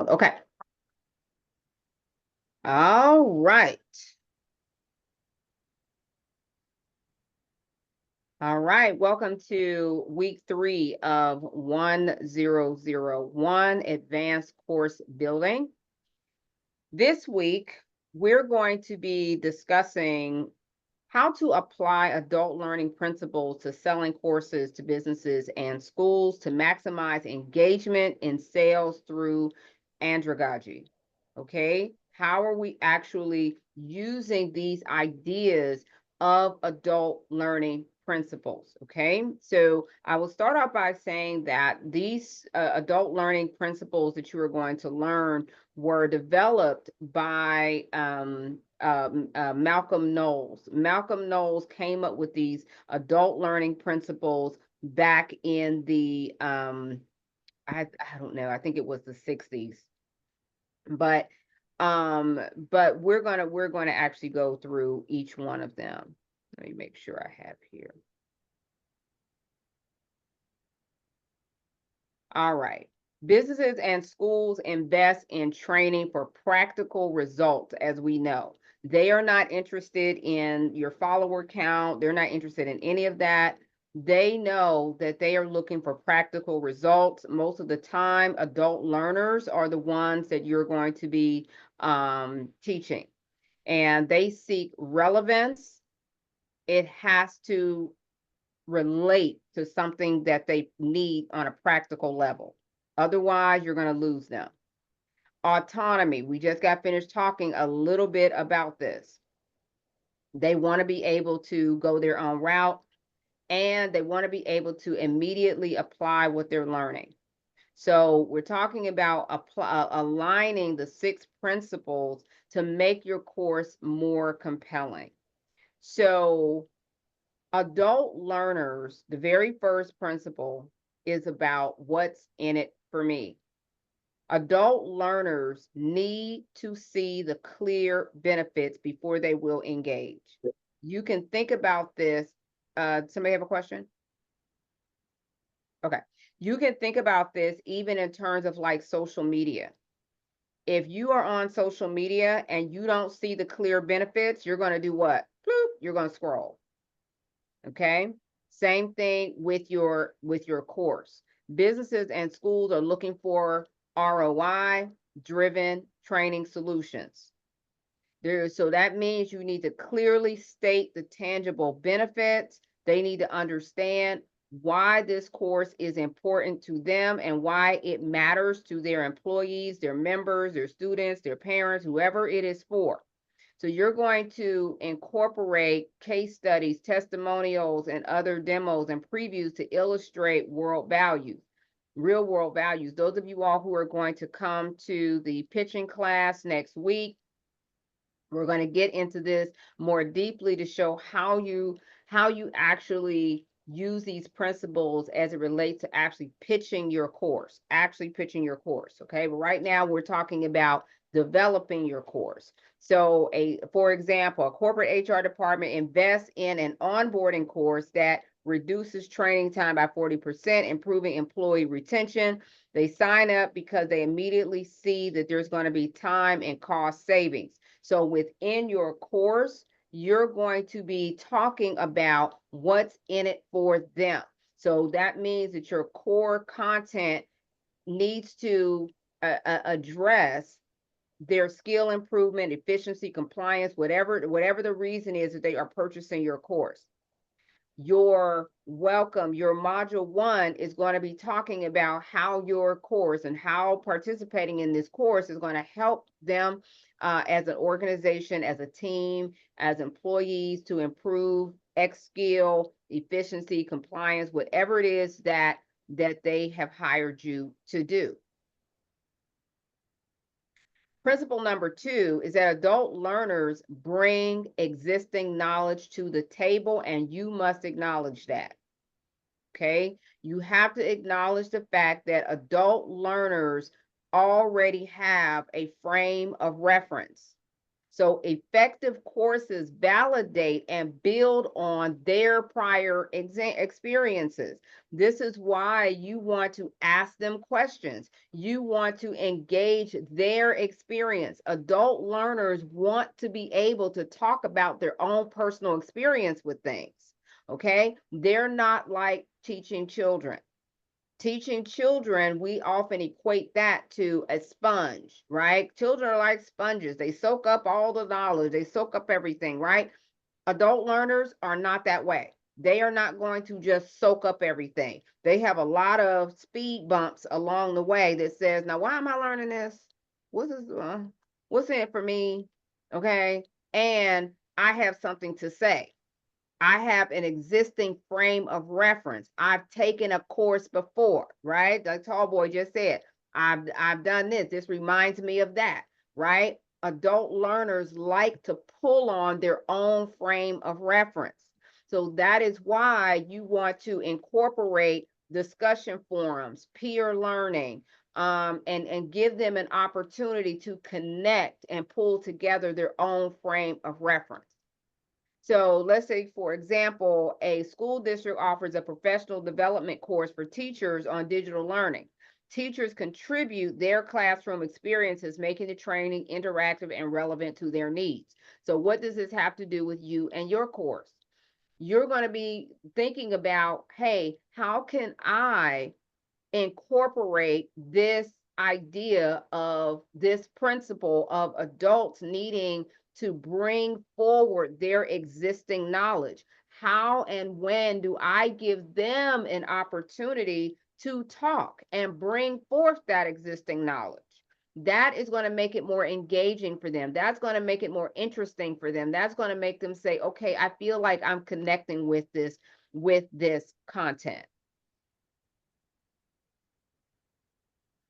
Okay. All right. All right. Welcome to week 3 of 1001 Advanced Course Building. This week, we're going to be discussing how to apply adult learning principles to selling courses to businesses and schools to maximize engagement in sales through andragogy. Okay, how are we actually using these ideas of adult learning principles? Okay, so I will start off by saying that these adult learning principles that you are going to learn were developed by Malcolm Knowles. Malcolm Knowles came up with these adult learning principles back in the I don't know, I think it was the 60s. But we're gonna actually go through each one of them. Let me make sure I have here. All right. Businesses and schools invest in training for practical results, as we know. They are not interested in your follower count. They're not interested in any of that. They know that they are looking for practical results. Most of the time, adult learners are the ones that you're going to be teaching. And they seek relevance. It has to relate to something that they need on a practical level. Otherwise, you're going to lose them. Autonomy. We just got finished talking a little bit about this. They want to be able to go their own route, and they want to be able to immediately apply what they're learning. So we're talking about aligning the 6 principles to make your course more compelling. So adult learners, the very first principle is about what's in it for me. Adult learners need to see the clear benefits before they will engage. You can think about this. Somebody have a question? Okay. You can think about this even in terms of like social media. If you are on social media and you don't see the clear benefits, you're going to do what? Bloop, you're going to scroll. Okay. Same thing with your course. Businesses and schools are looking for ROI driven training solutions. So that means you need to clearly state the tangible benefits. They need to understand why this course is important to them and why it matters to their employees, their members, their students, their parents, whoever it is for. So you're going to incorporate case studies, testimonials, and other demos and previews to illustrate world values, real world values. Those of you all who are going to come to the pitching class next week, we're going to get into this more deeply to show how you actually use these principles as it relates to actually pitching your course, okay? But right now we're talking about developing your course. So for example, a corporate HR department invests in an onboarding course that reduces training time by 40%, improving employee retention. They sign up because they immediately see that there's going to be time and cost savings. So within your course, you're going to be talking about what's in it for them. So that means that your core content needs to address their skill improvement, efficiency, compliance, whatever the reason is that they are purchasing your course. Your welcome, your module 1 is going to be talking about how your course and how participating in this course is going to help them as an organization, as a team, as employees to improve X skill, efficiency, compliance, whatever it is that they have hired you to do. Principle number 2 is that adult learners bring existing knowledge to the table, and you must acknowledge that. Okay, you have to acknowledge the fact that adult learners already have a frame of reference. So effective courses validate and build on their prior experiences. This is why you want to ask them questions. You want to engage their experience. Adult learners want to be able to talk about their own personal experience with things. Okay? They're not like teaching children. Teaching children, we often equate that to a sponge, right? Children are like sponges. They soak up all the knowledge, they soak up everything, right? Adult learners are not that way. They are not going to just soak up everything. They have a lot of speed bumps along the way that says, now, why am I learning this? What's this? What's in it for me? Okay. And I have something to say. I have an existing frame of reference. I've taken a course before, right? The tall boy just said, I've done this. This reminds me of that, right? Adult learners like to pull on their own frame of reference. So that is why you want to incorporate discussion forums, peer learning, and give them an opportunity to connect and pull together their own frame of reference. So let's say, for example, a school district offers a professional development course for teachers on digital learning. Teachers contribute their classroom experiences, making the training interactive and relevant to their needs. So what does this have to do with you and your course? You're going to be thinking about, hey, how can I incorporate this idea of this principle of adults needing to bring forward their existing knowledge? How and when do I give them an opportunity to talk and bring forth that existing knowledge? That is going to make it more engaging for them. That's going to make it more interesting for them. That's going to make them say, okay, I feel like I'm connecting with this content.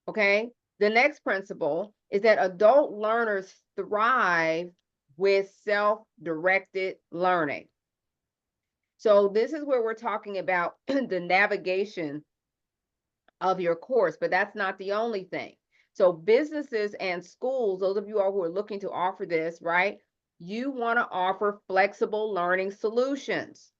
Okay. The next principle is that adult learners thrive with self-directed learning. So this is where we're talking about the navigation of your course, but that's not the only thing. So businesses and schools, those of you all who are looking to offer this, right? You want to offer flexible learning solutions,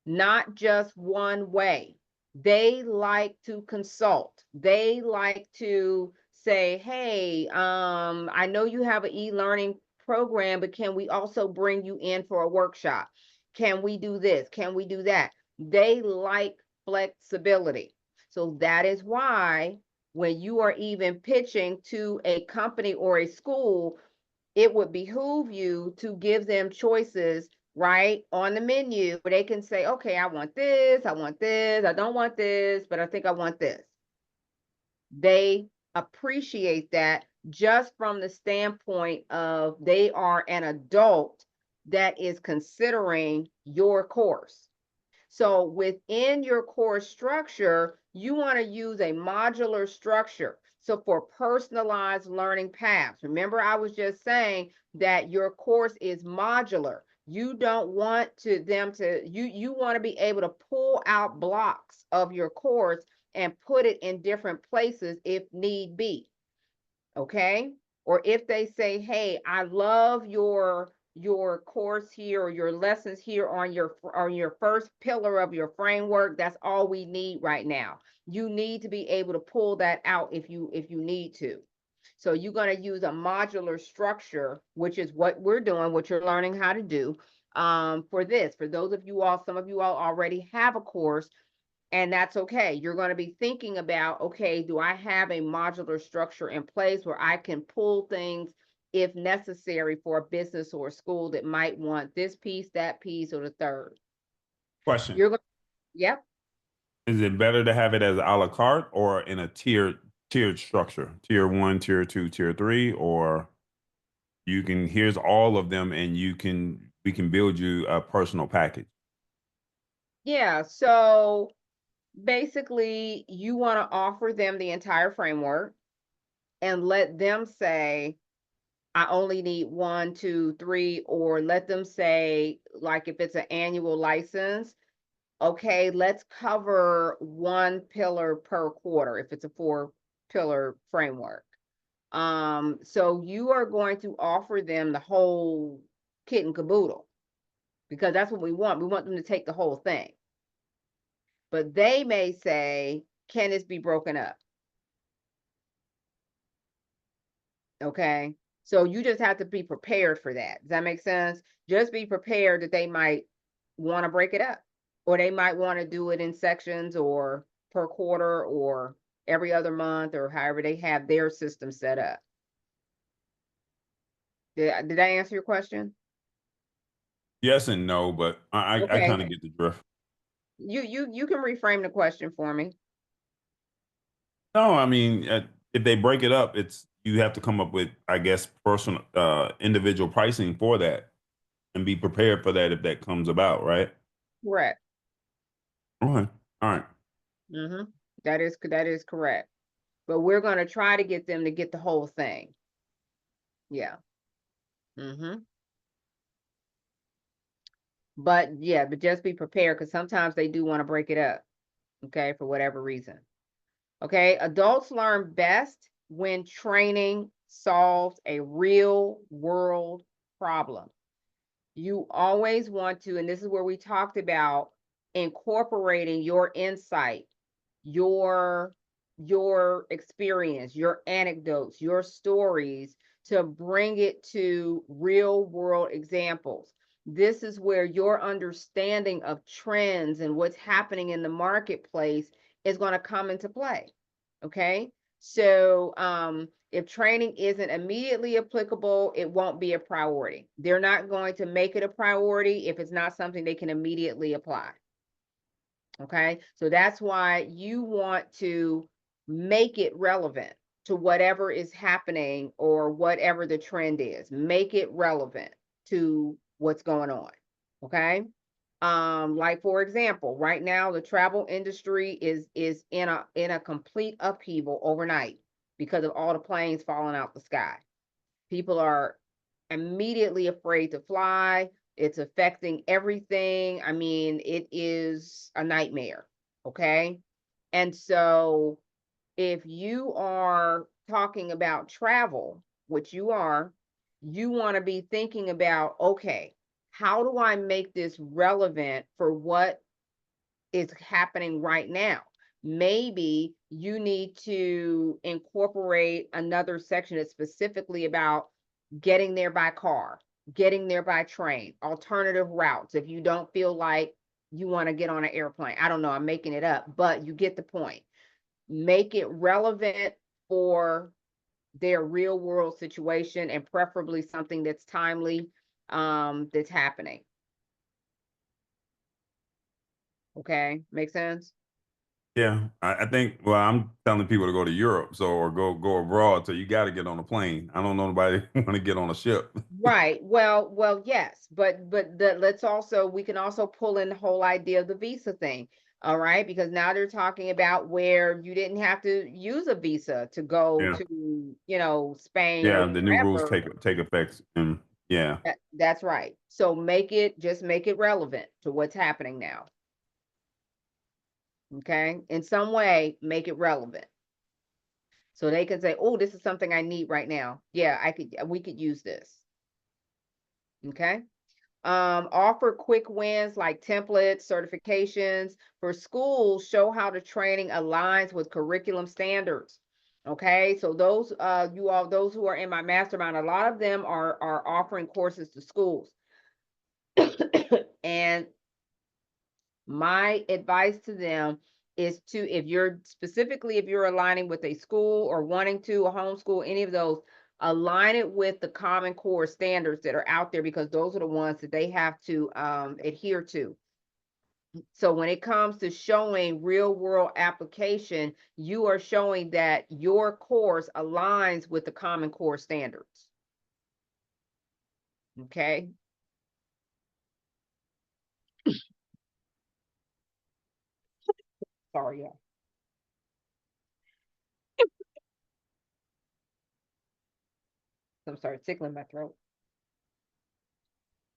not just one way. They like to consult. They like to say, hey, I know you have an e-learning program, but can we also bring you in for a workshop? Can we do this? Can we do that? They like flexibility. So that is why when you are even pitching to a company or a school, it would behoove you to give them choices right on the menu where they can say, okay, I want this, I don't want this, but I think I want this. They appreciate that just from the standpoint of they are an adult that is considering your course. So within your course structure, you want to use a modular structure. So for personalized learning paths, remember I was just saying that your course is modular. You don't want you want to be able to pull out blocks of your course and put it in different places if need be. Okay? Or if they say, hey, I love your course here or your lessons here on your first pillar of your framework, that's all we need right now. You need to be able to pull that out if you need to. So you're going to use a modular structure, which is what we're doing, what you're learning how to do for this. For those of you all, some of you all already have a course, and that's okay. You're going to be thinking about, okay, do I have a modular structure in place where I can pull things if necessary for a business or a school that might want this piece, that piece, or the third? Question. You're going, yep. Is it better to have it as a la carte or in a tiered structure? Tier 1, tier 2, tier 3, or you can here's all of them and we can build you a personal package. Yeah. So basically, you want to offer them the entire framework and let them say, I only need 1, 2, 3, or let them say, like if it's an annual license, okay, let's cover one pillar per quarter if it's a 4-pillar framework. So you are going to offer them the whole kit and caboodle because that's what we want. We want them to take the whole thing. But they may say, can this be broken up? Okay. So you just have to be prepared for that. Does that make sense? Just be prepared that they might want to break it up, or they might want to do it in sections or per quarter or every other month or however they have their system set up. Did I answer your question? Yes and no, but I Okay. kind of get the drift. You can reframe the question for me. No, I mean, if they break it up, it's you have to come up with, I guess, personal, individual pricing for that, and be prepared for that if that comes about, right? Correct. Okay, all right. Mm-hmm. That is correct. But we're going to try to get them to get the whole thing. Yeah. Mm-hmm. But yeah, but just be prepared because sometimes they do want to break it up. Okay, for whatever reason. Okay, adults learn best when training solves a real world problem. You always want to, and this is where we talked about incorporating your insight, your your experience, your anecdotes, your stories to bring it to real world examples. This is where your understanding of trends and what's happening in the marketplace is going to come into play. Okay? So, if training isn't immediately applicable, it won't be a priority. They're not going to make it a priority if it's not something they can immediately apply. Okay, so that's why you want to make it relevant to whatever is happening or whatever the trend is. Make it relevant to what's going on. Okay. Like for example, right now the travel industry is in a complete upheaval overnight because of all the planes falling out the sky. People are immediately afraid to fly. It's affecting everything. I mean, it is a nightmare. Okay. And so if you are talking about travel, which you are, you want to be thinking about, okay, how do I make this relevant for what is happening right now? Maybe you need to incorporate another section that's specifically about getting there by car, getting there by train, alternative routes. If you don't feel like you want to get on an airplane, I don't know, I'm making it up, but you get the point. Make it relevant for their real world situation and preferably something that's timely, that's happening. Okay, make sense? Yeah, I think. Well, I'm telling people to go to Europe, so or go abroad. So you got to get on a plane. I don't know nobody want to get on a ship. Right. Well, yes, but let's also we can also pull in the whole idea of the visa thing. All right, because now they're talking about where you didn't have to use a visa to go Yeah, to, Spain or yeah. The new rules wherever. take effect, and yeah, That's right. So make it relevant to what's happening now. Okay, in some way, make it relevant so they can say, "Oh, this is something I need right now. Yeah, we could use this." Okay. Offer quick wins like templates, certifications for schools, show how the training aligns with curriculum standards. Okay, so those who are in my mastermind, a lot of them are offering courses to schools. And my advice to them is to, if you're aligning with a school or wanting to, a homeschool, any of those, align it with the Common Core standards that are out there because those are the ones that they have to adhere to. So when it comes to showing real world application, you are showing that your course aligns with the Common Core standards. Okay. Sorry, yeah. I'm sorry, tickling my throat.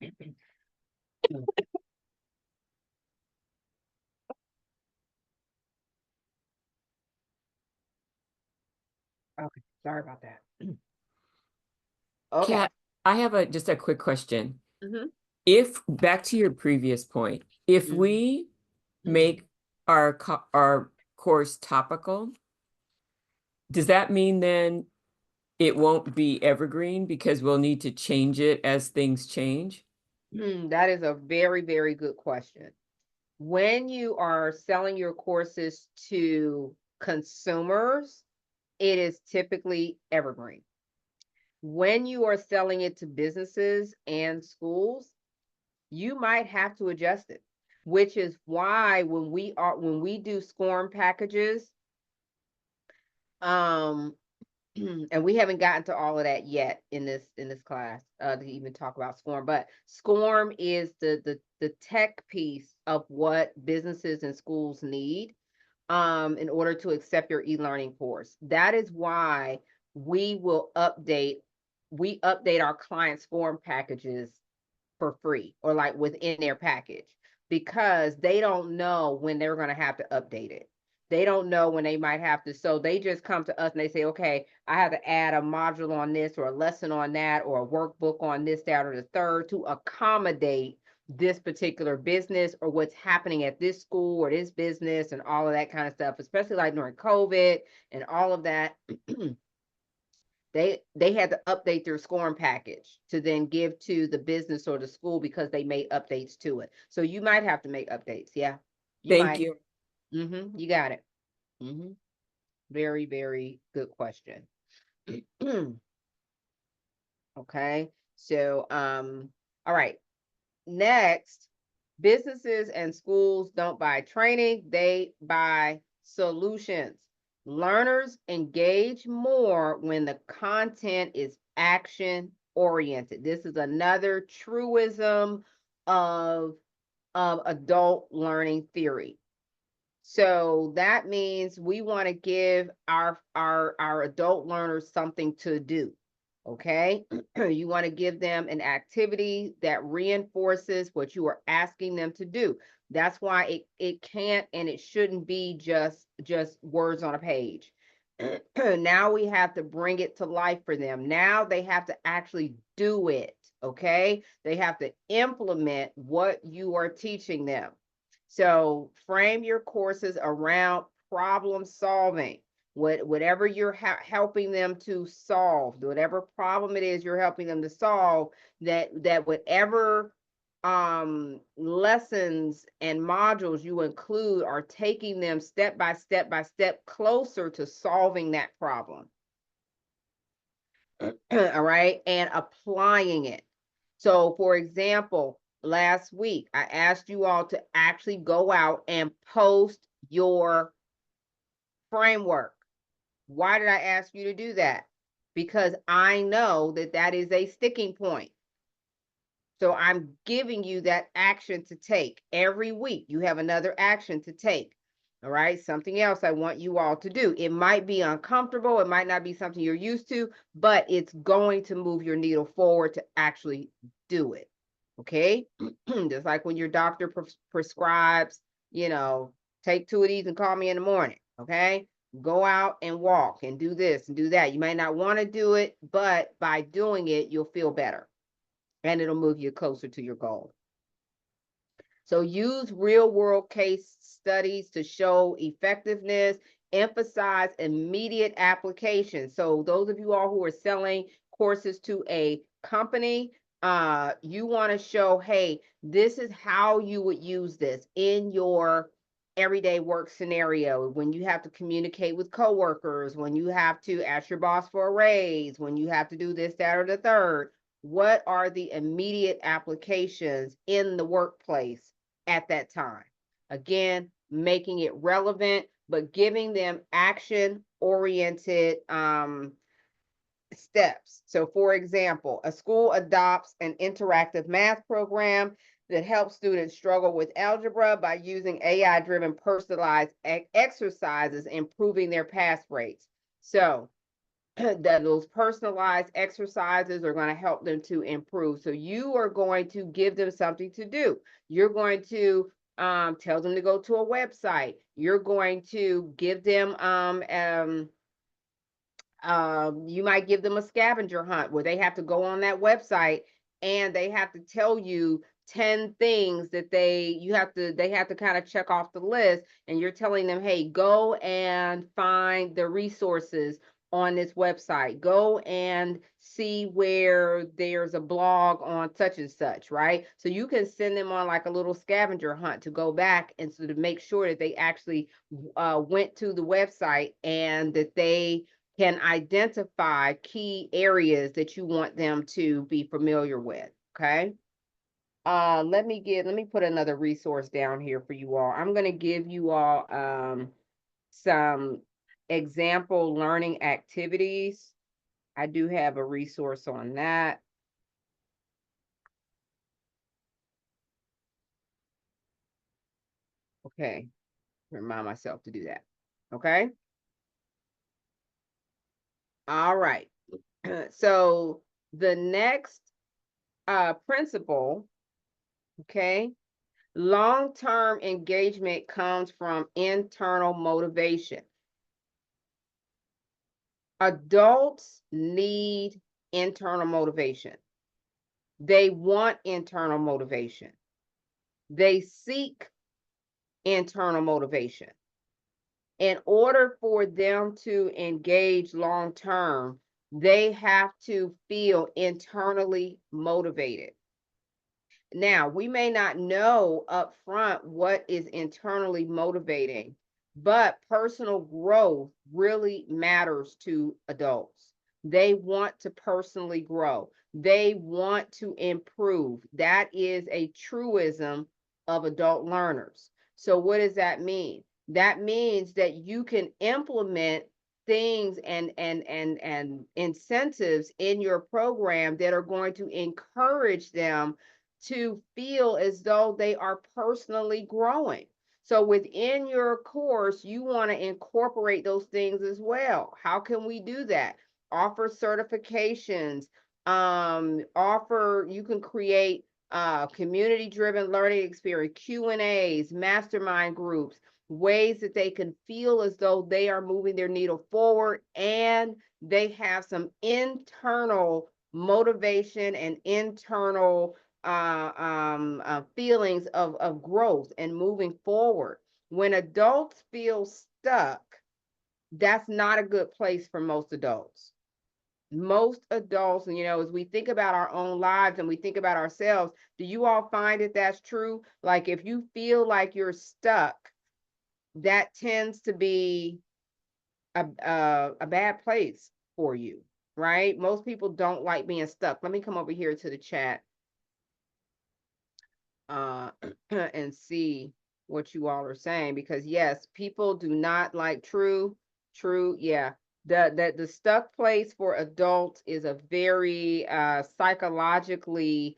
Okay, sorry about that. Okay. Kat, I have just a quick question. Mhm. If, back to your previous point, if Mhm. we make our course topical, does that mean then it won't be evergreen because we'll need to change it as things change? That is a very, very good question. When you are selling your courses to consumers, it is typically evergreen. When you are selling it to businesses and schools, you might have to adjust it, which is why when we do SCORM packages, um, and we haven't gotten to all of that yet in this class to even talk about SCORM, but SCORM is the tech piece of what businesses and schools need in order to accept your e-learning course. That is why we update our client SCORM packages for free or like within their package, because they don't know when they're going to have to update it. They don't know when they might have to. So they just come to us and they say, okay, I have to add a module on this or a lesson on that or a workbook on this, that, or the third to accommodate this particular business or what's happening at this school or this business and all of that kind of stuff, especially like during COVID and all of that. They had to update their SCORM package to then give to the business or the school because they made updates to it. So you might have to make updates. Yeah, you Thank might. you. You got it. Very, very good question. Okay. So, all right. Next, businesses and schools don't buy training, they buy solutions. Learners engage more when the content is action oriented. This is another truism of, adult learning theory. So that means we want to give our adult learners something to do. Okay. You want to give them an activity that reinforces what you are asking them to do. That's why it can't and it shouldn't be just words on a page. Now we have to bring it to life for them. Now they have to actually do it. Okay. They have to implement what you are teaching them. So frame your courses around problem solving. Whatever you're helping them to solve, whatever problem it is you're helping them to solve, that whatever lessons and modules you include are taking them step by step by step closer to solving that problem. All right, and applying it. So for example, last week I asked you all to actually go out and post your framework. Why did I ask you to do that? Because I know that that is a sticking point. So I'm giving you that action to take. Every week you have another action to take. All right, something else I want you all to do. It might be uncomfortable, it might not be something you're used to, but it's going to move your needle forward to actually do it. Okay, just like when your doctor prescribes, take 2 of these and call me in the morning. Okay, go out and walk and do this and do that. You might not want to do it, but by doing it, you'll feel better and it'll move you closer to your goal. So use real world case studies to show effectiveness, emphasize immediate application. So those of you all who are selling courses to a company, you want to show, hey, this is how you would use this in your everyday work scenario, when you have to communicate with coworkers, when you have to ask your boss for a raise, when you have to do this, that, or the third. What are the immediate applications in the workplace at that time? Again, making it relevant, but giving them action-oriented steps. So for example, a school adopts an interactive math program that helps students struggle with algebra by using AI-driven personalized exercises, improving their pass rates. So that those personalized exercises are going to help them to improve. So you are going to give them something to do. You're going to tell them to go to a website. You're going to give them You might give them a scavenger hunt where they have to go on that website and they have to tell you 10 things that they have to kind of check off the list, and you're telling them, hey, go and find the resources on this website, go and see where there's a blog on such and such, right? So you can send them on like a little scavenger hunt to go back and so to make sure that they actually went to the website and that they can identify key areas that you want them to be familiar with. Okay. Let me put another resource down here for you all. I'm going to give you all some example learning activities. I do have a resource on that. Okay. Remind myself to do that. Okay. All right. So the next principle, okay, long-term engagement comes from internal motivation. Adults need internal motivation. They want internal motivation. They seek internal motivation. In order for them to engage long-term, they have to feel internally motivated. Now, we may not know up front what is internally motivating, but personal growth really matters to adults. They want to personally grow. They want to improve. That is a truism of adult learners. So what does that mean? That means that you can implement things and incentives in your program that are going to encourage them to feel as though they are personally growing. So within your course, you want to incorporate those things as well. How can we do that? Offer certifications, you can create community-driven learning experience, Q&As, mastermind groups, ways that they can feel as though they are moving their needle forward and they have some internal motivation and internal feelings of growth and moving forward. When adults feel stuck, that's not a good place for most adults. Most adults, and as we think about our own lives and we think about ourselves, do you all find that that's true? Like if you feel like you're stuck, that tends to be a bad place for you, right? Most people don't like being stuck. Let me come over here to the chat and see what you all are saying, because yes, people do not like true, yeah. The stuck place for adults is a very psychologically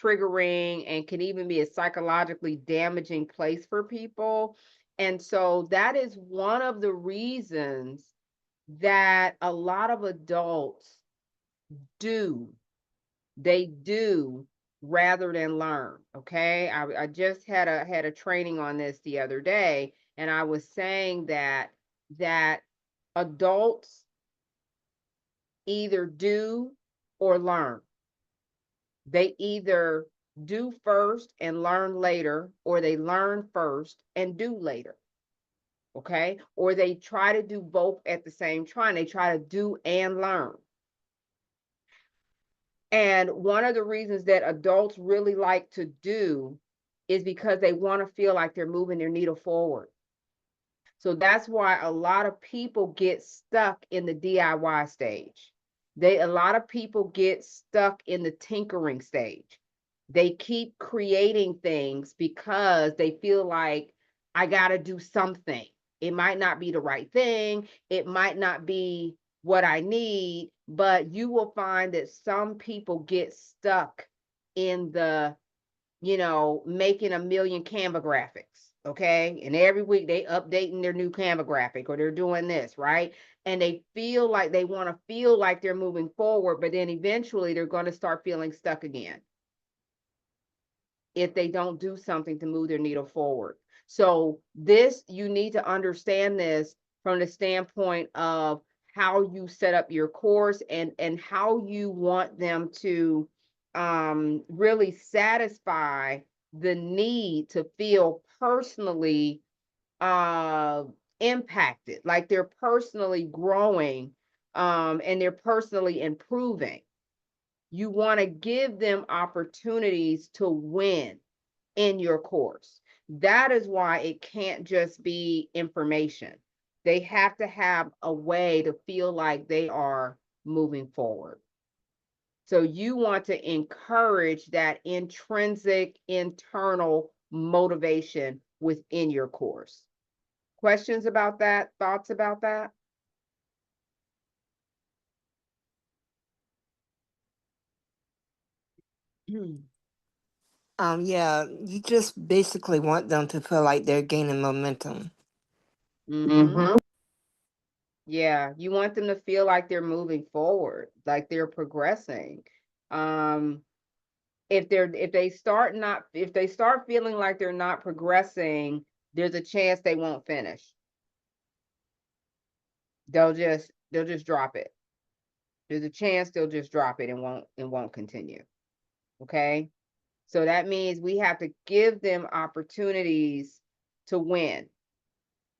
triggering and can even be a psychologically damaging place for people. And so that is one of the reasons that a lot of adults do rather than learn. Okay. I just had a training on this the other day, and I was saying that adults either do or learn. They either do first and learn later, or they learn first and do later. Okay. Or they try to do both at the same time. They try to do and learn. And one of the reasons that adults really like to do is because they want to feel like they're moving their needle forward. So that's why a lot of people get stuck in the DIY stage. A lot of people get stuck in the tinkering stage. They keep creating things because they feel like I got to do something. It might not be the right thing. It might not be what I need, but you will find that some people get stuck in the, making a million Canva graphics. Okay. And every week they updating their new Canva graphic, or they're doing this, right? And they feel like they want to feel like they're moving forward, but then eventually they're going to start feeling stuck again if they don't do something to move their needle forward. So you need to understand this from the standpoint of how you set up your course and how you want them to really satisfy the need to feel personally impacted, like they're personally growing and they're personally improving. You want to give them opportunities to win in your course. That is why it can't just be information. They have to have a way to feel like they are moving forward. So you want to encourage that intrinsic internal motivation within your course. Questions about that? Thoughts about that? Yeah, you just basically want them to feel like they're gaining momentum. Mm-hmm. Yeah, you want them to feel like they're moving forward, like they're progressing. If they start feeling like they're not progressing, there's a chance they won't finish. They'll just drop it. There's a chance they'll just drop it and won't continue. Okay? So that means we have to give them opportunities to win.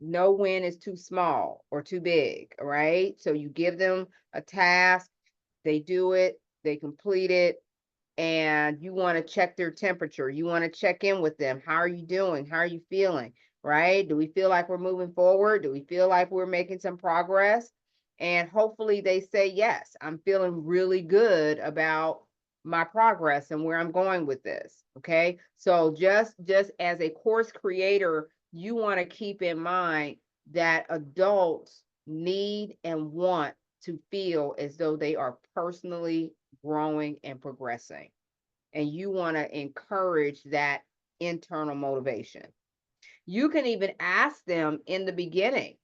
No win is too small or too big, all right? So you give them a task, they do it, they complete it, and you want to check their temperature. You want to check in with them. How are you doing? How are you feeling? Right? Do we feel like we're moving forward? Do we feel like we're making some progress? And hopefully they say, yes, I'm feeling really good about my progress and where I'm going with this. Okay. So just as a course creator, you want to keep in mind that adults need and want to feel as though they are personally growing and progressing. And you want to encourage that internal motivation. You can even ask them in the beginning,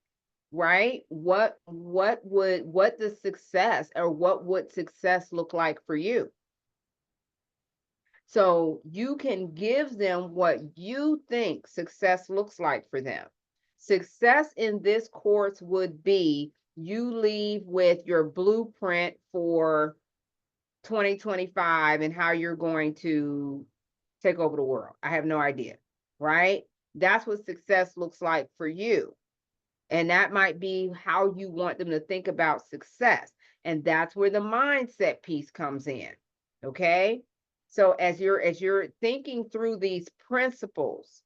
right? What the success or what would success look like for you? So you can give them what you think success looks like for them. Success in this course would be you leave with your blueprint for 2025 and how you're going to take over the world. I have no idea, right? That's what success looks like for you. And that might be how you want them to think about success. And that's where the mindset piece comes in. Okay? So as you're thinking through these principles,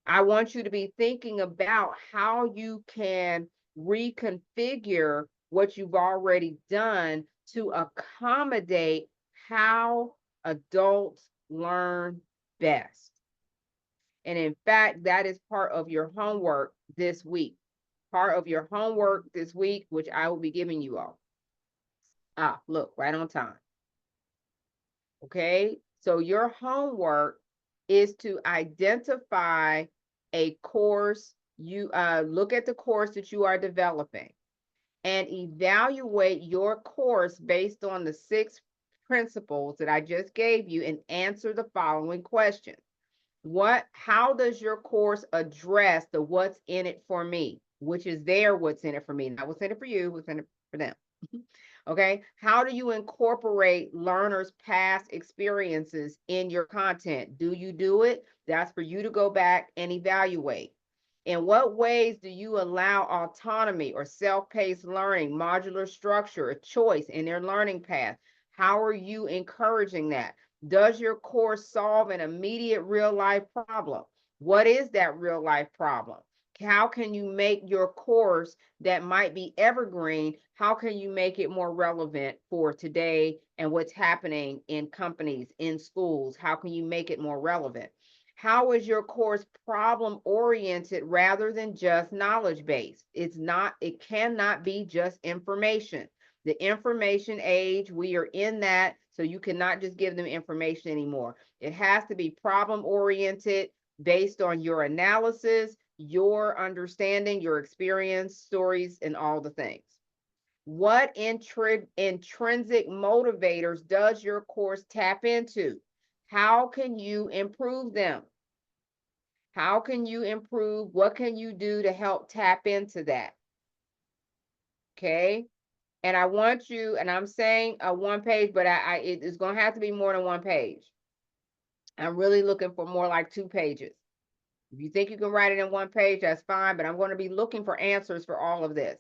I want you to be thinking about how you can reconfigure what you've already done to accommodate how adults learn best. And in fact, that is part of your homework this week. Part of your homework this week, which I will be giving you all. Look, right on time. Okay, so your homework is to identify a course. You look at the course that you are developing and evaluate your course based on the 6 principles that I just gave you and answer the following questions. How does your course address the what's in it for me, which is their what's in it for me, not what's in it for you, what's in it for them. Okay, how do you incorporate learners' past experiences in your content? Do you do it? That's for you to go back and evaluate. In what ways do you allow autonomy or self-paced learning, modular structure, a choice in their learning path? How are you encouraging that? Does your course solve an immediate real-life problem? What is that real-life problem? How can you make your course that might be evergreen, how can you make it more relevant for today and what's happening in companies, in schools? How can you make it more relevant? How is your course problem oriented rather than just knowledge based? It cannot be just information. The information age, we are in that, so you cannot just give them information anymore. It has to be problem oriented based on your analysis, your understanding, your experience, stories, and all the things. What intrinsic motivators does your course tap into? How can you improve them? How can you improve? What can you do to help tap into that? Okay. And I want you, and I'm saying a 1 page, but it is going to have to be more than 1 page. I'm really looking for more like 2 pages. If you think you can write it in 1 page, that's fine, but I'm going to be looking for answers for all of this.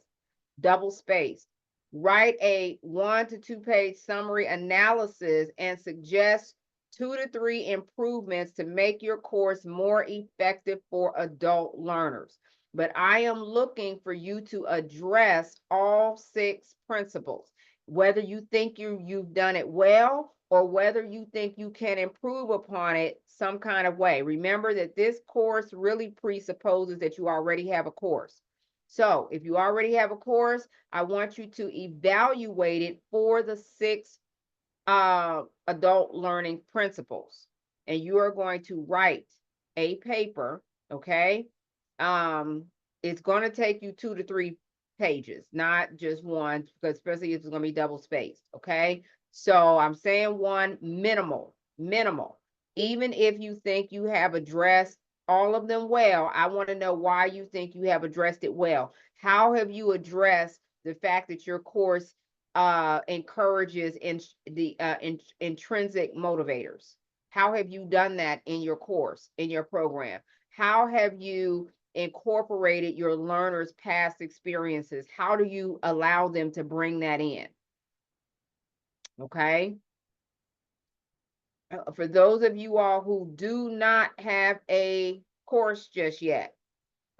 Double space. Write a 1 to 2 page summary analysis and suggest 2 to 3 improvements to make your course more effective for adult learners. But I am looking for you to address all 6 principles, whether you think you've done it well or whether you think you can improve upon it some kind of way. Remember that this course really presupposes that you already have a course. So if you already have a course, I want you to evaluate it for the 6 adult learning principles. And you are going to write a paper, okay? It's going to take you 2 to 3 pages, not just 1, because especially if it's going to be double spaced, okay? So I'm saying 1 minimal. Even if you think you have addressed all of them well, I want to know why you think you have addressed it well. How have you addressed the fact that your course encourages intrinsic motivators? How have you done that in your course, in your program? How have you incorporated your learners' past experiences? How do you allow them to bring that in? Okay. For those of you all who do not have a course just yet,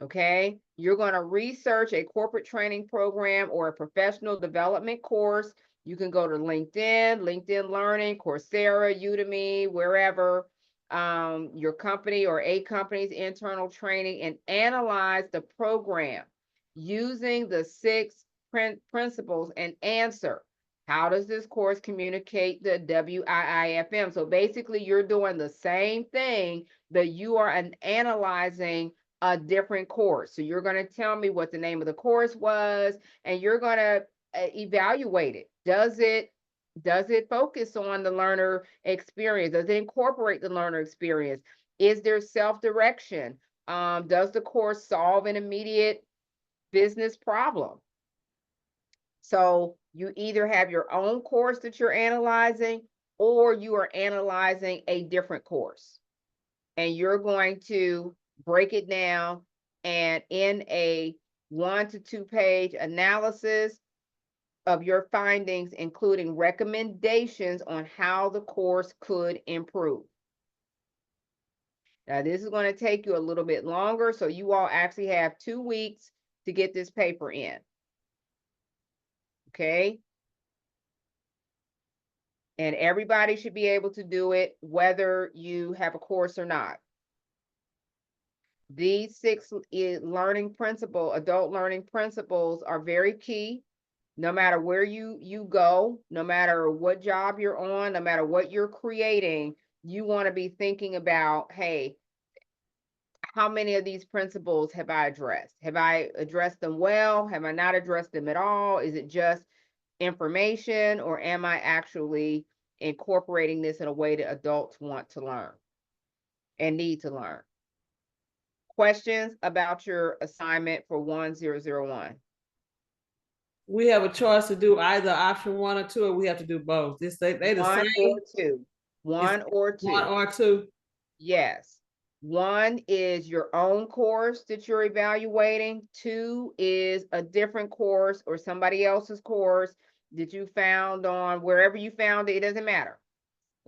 okay, you're going to research a corporate training program or a professional development course. You can go to LinkedIn Learning, Coursera, Udemy, wherever, your company or a company's internal training, and analyze the program using the 6 principles and answer. How does this course communicate the WIIFM? So basically, you're doing the same thing, but you are analyzing a different course. So you're going to tell me what the name of the course was, and you're going to evaluate it. Does it focus on the learner experience? Does it incorporate the learner experience? Is there self-direction? Does the course solve an immediate business problem? So you either have your own course that you're analyzing, or you are analyzing a different course. And you're going to break it down, and in a 1 to 2 page analysis of your findings, including recommendations on how the course could improve. Now, this is going to take you a little bit longer, so you all actually have 2 weeks to get this paper in. Okay. And everybody should be able to do it, whether you have a course or not. These 6 learning principles, adult learning principles, are very key. No matter where you go, no matter what job you're on, no matter what you're creating, you want to be thinking about, hey, how many of these principles have I addressed? Have I addressed them well? Have I not addressed them at all? Is it just information, or am I actually incorporating this in a way that adults want to learn and need to learn? Questions about your assignment for 1001? We have a choice to do either option 1 or 2, or we have to do both. They the 1 same. or 2. 1 or 2. 1 or 2. Yes. 1 is your own course that you're evaluating. 2 is a different course or somebody else's course that you found on wherever you found it. It doesn't matter.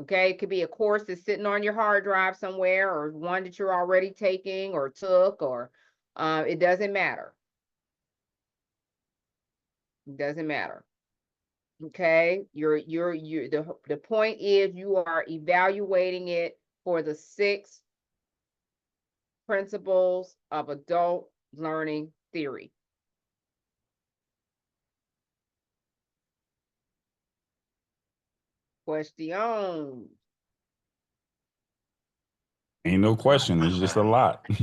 Okay. It could be a course that's sitting on your hard drive somewhere, or one that you're already taking or took, or it doesn't matter. It doesn't matter. Okay. The point is you are evaluating it for the 6 principles of adult learning theory. Question. Ain't no question. It's just a lot. I'm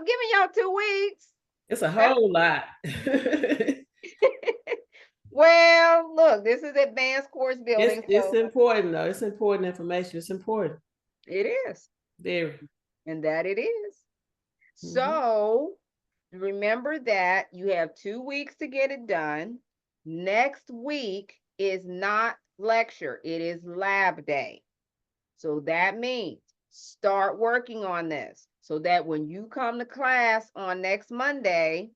giving y'all 2 weeks. It's a whole lot. Well, look, this is advanced course building. It's important though. It's important information. It's important. It is. There. And that it is. Mhm. So remember that you have 2 weeks to get it done. Next week is not lecture, it is lab day. So that means start working on this so that when you come to class on next Monday,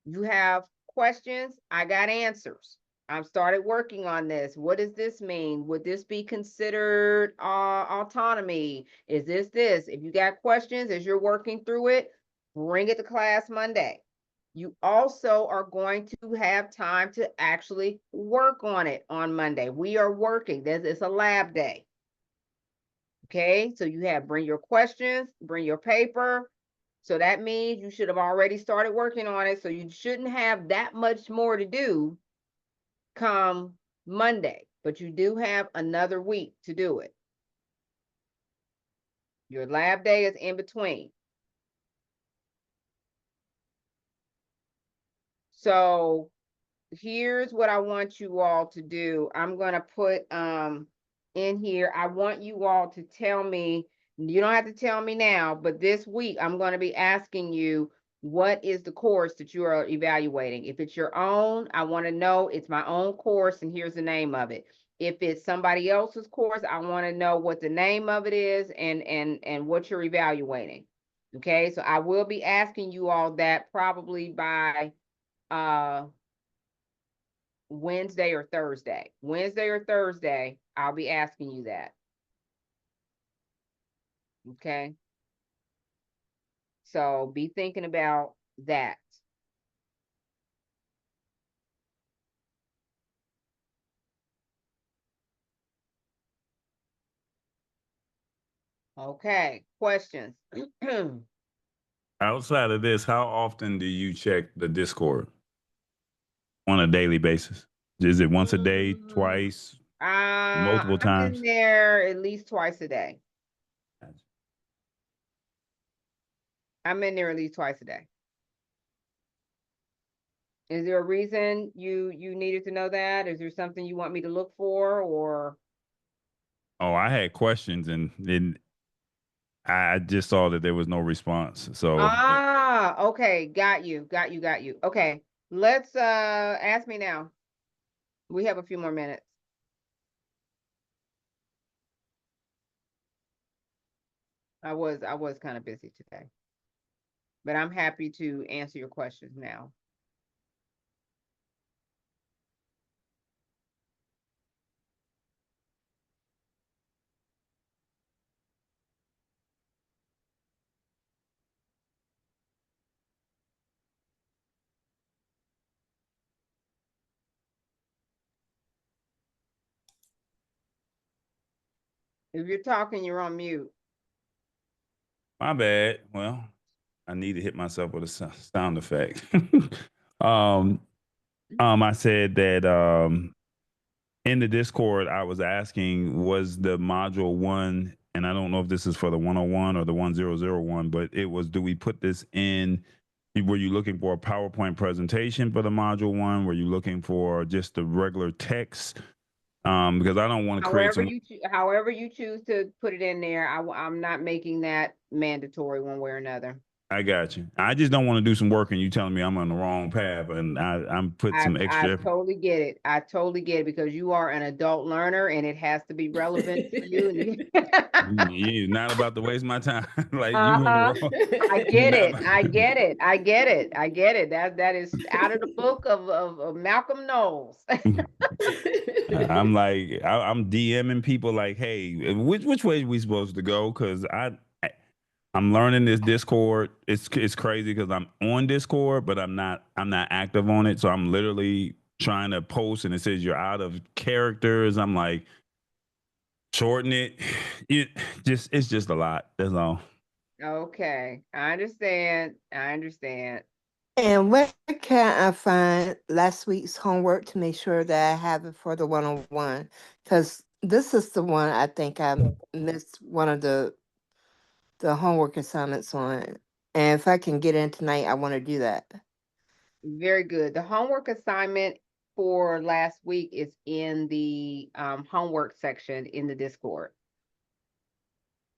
you have questions, I got answers. I've started working on this. What does this mean? Would this be considered autonomy? Is this? If you got questions as you're working through it, bring it to class Monday. You also are going to have time to actually work on it on Monday. We are working. It's a lab day. Okay, so you have bring your questions, bring your paper. So that means you should have already started working on it. So you shouldn't have that much more to do come Monday, but you do have another week to do it. Your lab day is in between. So here's what I want you all to do. I'm going to put in here, I want you all to tell me, you don't have to tell me now, but this week I'm going to be asking you, what is the course that you are evaluating? If it's your own, I want to know it's my own course and here's the name of it. If it's somebody else's course, I want to know what the name of it is and what you're evaluating. Okay, so I will be asking you all that probably by Wednesday or Thursday. Wednesday or Thursday, I'll be asking you that. Okay. So be thinking about that. Okay, questions? Outside of this, how often do you check the Discord on a daily basis? Is it once a day, twice, multiple I'm in times? there at least twice a day. I'm in there at least twice a day. Is there a reason you needed to know that? Is there something you want me to look for or? Oh, I had questions and then I just saw that there was no response. So Okay, got you. Okay, let's ask me now. We have a few more minutes. I was kind of busy today, but I'm happy to answer your questions now. If you're talking, you're on mute. my bad. Well, I need to hit myself with a sound effect. I said that in the Discord, I was asking, was the module one, and I don't know if this is for the 101 or the 1001, but it was, do we put this in? Were you looking for a PowerPoint presentation for the module one? Were you looking for just the regular text? Because I don't want to create some. However you choose to put it in there, I'm not making that mandatory one way or another. I got you. I just don't want to do some work and you telling me I'm on the wrong path, and I'm put some extra. I totally get it. I totally get it because you are an adult learner and it has to be relevant to you. You're not about to waste my time. Like you on the wrong. I get it. I get it. I get it. I get it. That is out of the book of Malcolm Knowles. I'm like, I'm DMing people like, hey, which way are we supposed to go? Because I'm learning this Discord. It's crazy because I'm on Discord, but I'm not active on it. So I'm literally trying to post, and it says you're out of characters. I'm like, shorten it. It's just a lot. That's all. Okay, I understand. And where can I find last week's homework to make sure that I have it for the 101? Because this is the one I think I missed one of the homework assignments on. And if I can get in tonight, I want to do that. Very good. The homework assignment for last week is in the homework section in the Discord.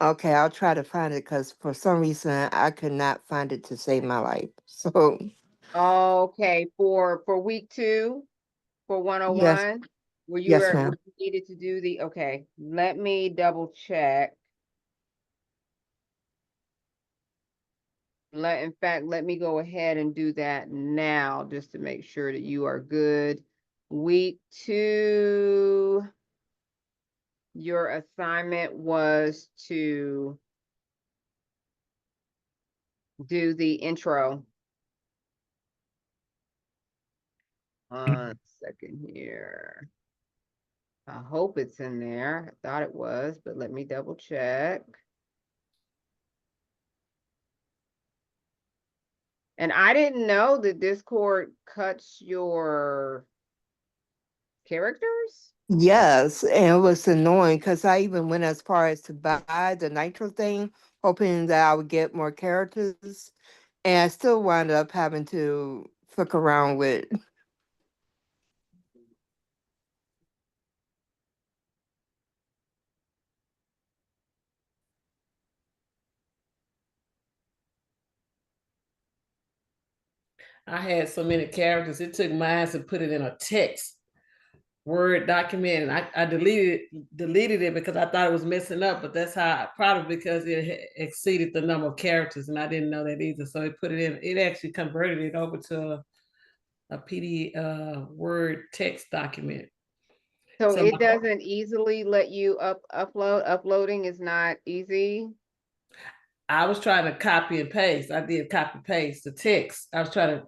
Okay, I'll try to find it because for some reason I could not find it to save my life. So Okay, for week 2, for yes, 101, were you yes, were ma'am. you needed to do the, okay, let me double check. In fact, let me go ahead and do that now, just to make sure that you are good. Week 2, your assignment was to do the intro. One second here. I hope it's in there. I thought it was, but let me double check. And I didn't know that Discord cuts your characters. Yes, and it was annoying because I even went as far as to buy the nitro thing, hoping that I would get more characters, and I still wound up having to fuck around with. I had so many characters. It took mine to put it in a text Word document, and I deleted it because I thought it was messing up. But that's how, probably because it exceeded the number of characters, and I didn't know that either. So it put it in. It actually converted it over to a PD Word text document. So So it doesn't easily let you upload. Uploading is not easy. I was trying to copy and paste. I did copy and paste the text. I was trying to,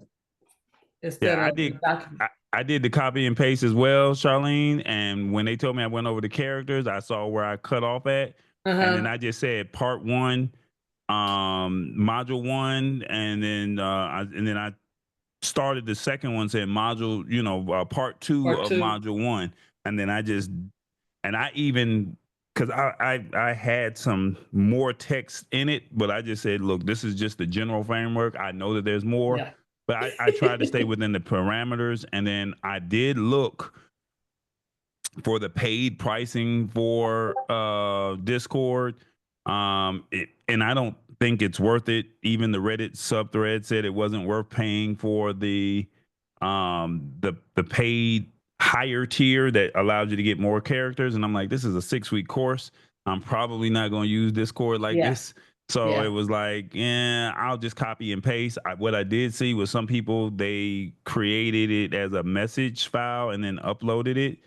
instead Yeah, of the document. I did the copy and paste as well, Charlene. And when they told me I went over the characters, I saw where I cut off at, and then I just said part 1, module 1, and then I started the second one saying module, part 2 Part of 2. module 1, and then I even, because I had some more text in it, but I just said, look, this is just the general framework. I know that there's more, Yeah. but I tried to stay within the parameters, and then I did look for the paid pricing for Discord. And I don't think it's worth it. Even the Reddit subthread said it wasn't worth paying for the paid higher tier that allows you to get more characters. And I'm like, this is a 6-week course. I'm probably not going to use Discord like Yeah. this. So it was like, yeah, I'll just copy and paste. What I did see was some people, they created it as a message file and then uploaded it,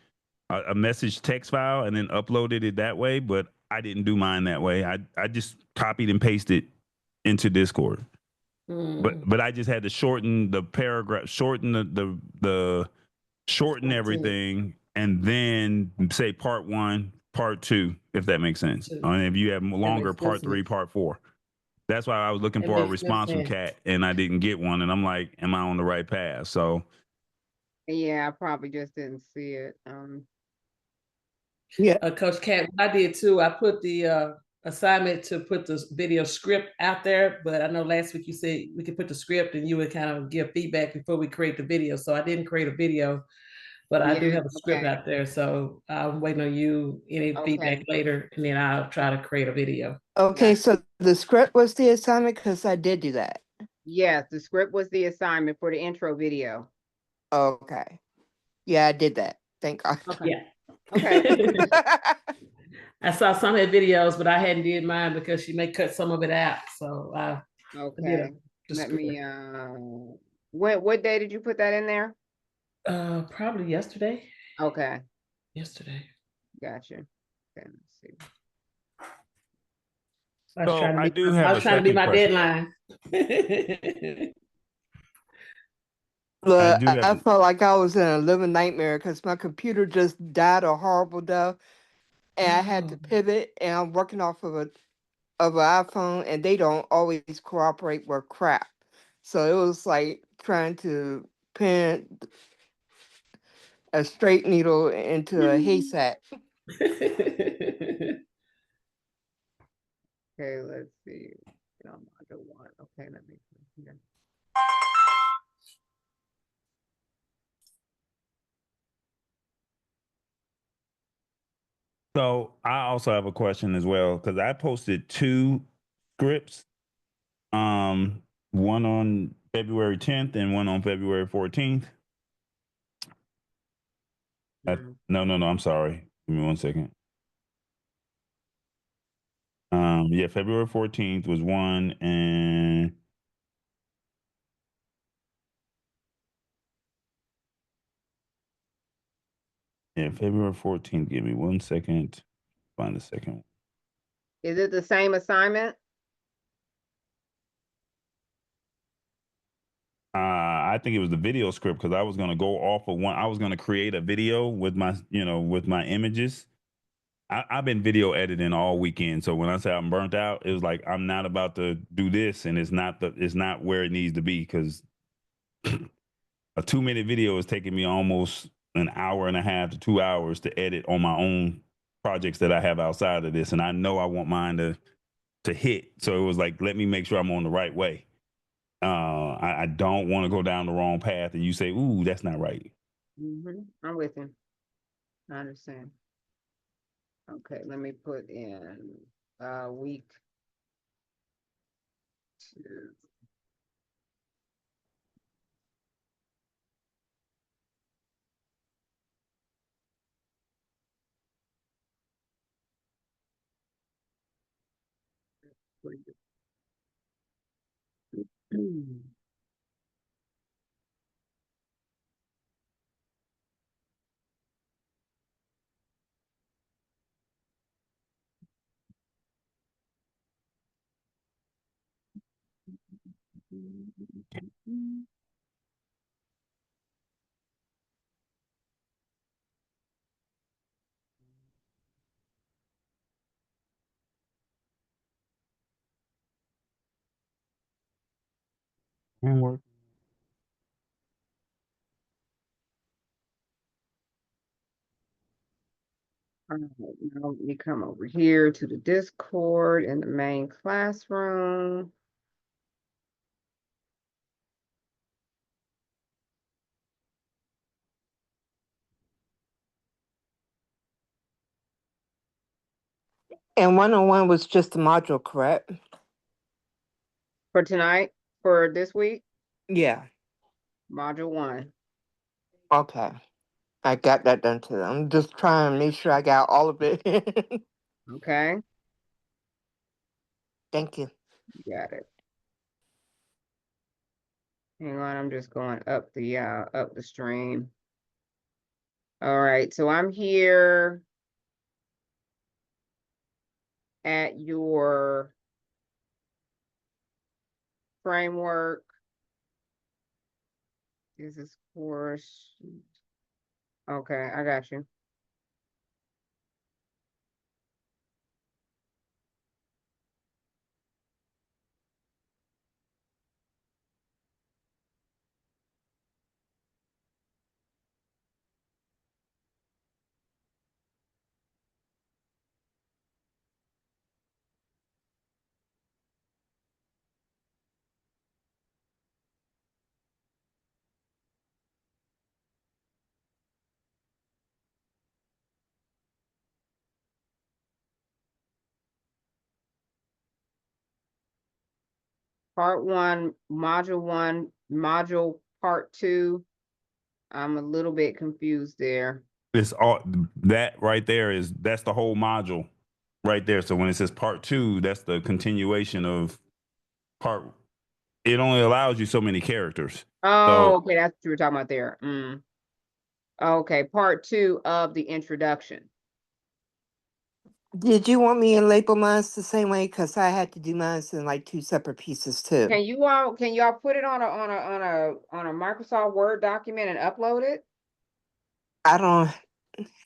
a message text file, and then uploaded it that way. But I didn't do mine that way. I just copied and pasted into Discord. But I just had to shorten the paragraph, shorten the shorten everything, and then say part 1, part 2, if that makes sense. And if you have longer, part 3, part 4. That's why I was looking for a response from Kat, and I didn't get one. And I'm like, am I on the right path? So Yeah, I probably just didn't see it. Yeah. Coach Cat, what I did too, I put the assignment to put the video script out there, but I know last week you said we could put the script and you would kind of give feedback before we create the video. So I didn't create a video, but I do Yeah, have a script okay. out there. So I'm waiting on you, any feedback Okay. later, and then I'll try to create a video. Okay, Gotcha. so the script was the assignment because I did do that. Yes, the script was the assignment for the intro video. Okay. Yeah, I did that. Thank God. Okay. Yeah. Okay. I saw some of the videos, but I hadn't did mine because she may cut some of it out. So I did Okay. the Let script. me what day did you put that in there? Probably yesterday. Okay. Yesterday. Gotcha. Okay, let's see. I was So trying to I meet do my, have I a was trying to meet second my question. deadline. Look, do have I a, felt like I was in a living nightmare because my computer just died a horrible death, and I had to pivot. And I'm working off of an iPhone, and they don't always cooperate with crap. So it was like trying to pin a straight needle into a haystack. Okay, let's see. Module 1. Okay, let me see here. So I also have a question as well because I posted 2 scripts, one on February 10th and one on February 14th. No, I'm sorry. Give me 1 second. Yeah, February 14th was one, and yeah, February 14th. Give me 1 second. Find the second one. Is it the same assignment? I think it was the video script because I was going to go off of one. I was going to create a video with my, with my images. I've been video editing all weekend, so when I say I'm burnt out, it was like I'm not about to do this, and it's not where it needs to be because a 2-minute video is taking me almost an hour and a half to 2 hours to edit on my own projects that I have outside of this, and I know I want mine to hit. So it was like, let me make sure I'm on the right way. I don't want to go down the wrong path, and you say, "Ooh, that's not right." I'm with you. I understand. Okay, let me put in week 2. Handwork. All right, now let me come over here to the Discord in the main classroom. And 101 was just a module, correct? For tonight, for this week, Yeah. module 1. Okay. I got that done too. I'm just trying to make sure I got all of it. Okay, Thank you. you got it. Hang on, I'm just going up the stream. All right, so I'm here at your framework. This is course. Okay, I got you. Part 1, module 1, module part 2. I'm a little bit confused there. It's all that right there that's the whole module right there. So when it says part 2, that's the continuation of part. It only allows you so many characters. Oh, So okay, that's what you were talking about there. Okay, part 2 of the introduction. Did you want me to label mine the same way? Because I had to do mine in like 2 separate pieces too. Can y'all put it on a Microsoft Word document and upload it? I don't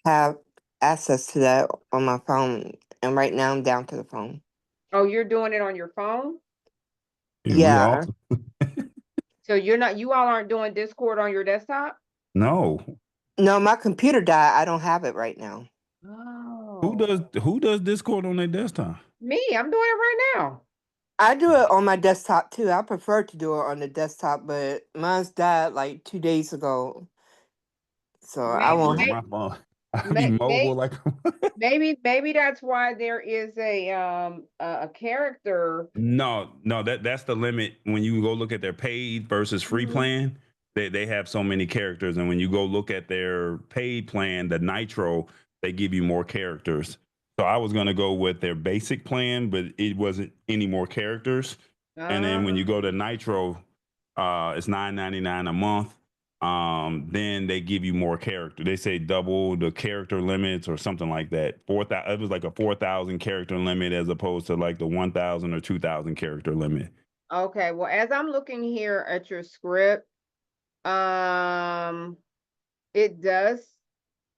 have access to that on my phone. And right now I'm down to the phone. Oh, you're doing it on your phone? we all Yeah. So you all aren't doing Discord on your desktop? no. No, my computer died. I don't have it right now. Oh. Who does Discord on their desktop? Me, I'm doing it right now. I do it on my desktop too. I prefer to do it on the desktop, but mine's died like 2 days ago. So I I do won't it on have. my phone. I'll be mobile like Maybe that's why there is a character. no, that's the limit. When you go look at their paid versus free Mhm. plan, they have so many characters. And when you go look at their paid plan, the Nitro, they give you more characters. So I was gonna go with their basic plan, but it wasn't any more characters. And then when you go to Nitro, it's $9.99 a month. Then they give you more character. They say double the character limits or something like that. 4,000. It was like a 4,000 character limit as opposed to like the 1,000 or 2,000 character limit. Okay, well, as I'm looking here at your script, it does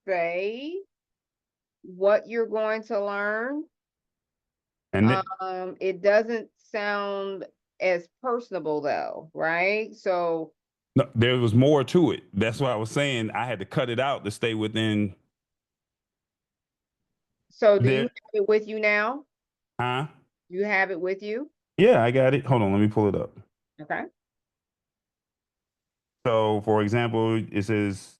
say what you're going to learn. And It doesn't sound as personable though, right? So, no, there was more to it. That's why I was saying I had to cut it out to stay within so do you there. have it with you now? Huh? You have it with you? Yeah, I got it. Hold on, let me pull it up. Okay. So, for example, it says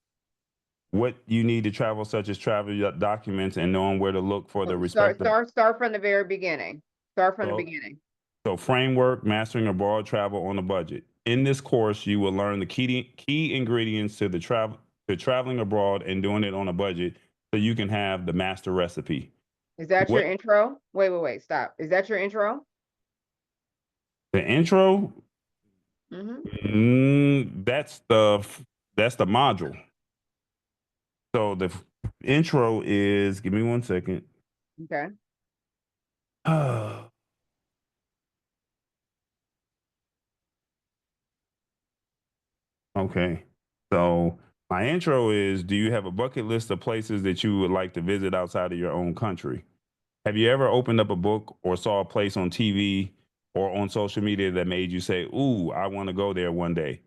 what you need to travel, such as travel documents and knowing where to look for the respective. Start from the very beginning. Start from the So, beginning. So, framework, mastering abroad travel on a budget. In this course, you will learn the key ingredients to the traveling abroad and doing it on a budget, so you can have the master recipe. Is that your What intro? Wait, stop. Is that your intro? the intro? That's the module. So the intro is. Give me 1 second. Okay. Okay. So my intro is, do you have a bucket list of places that you would like to visit outside of your own country? Have you ever opened up a book or saw a place on TV or on social media that made you say, ooh, I want to go there one day?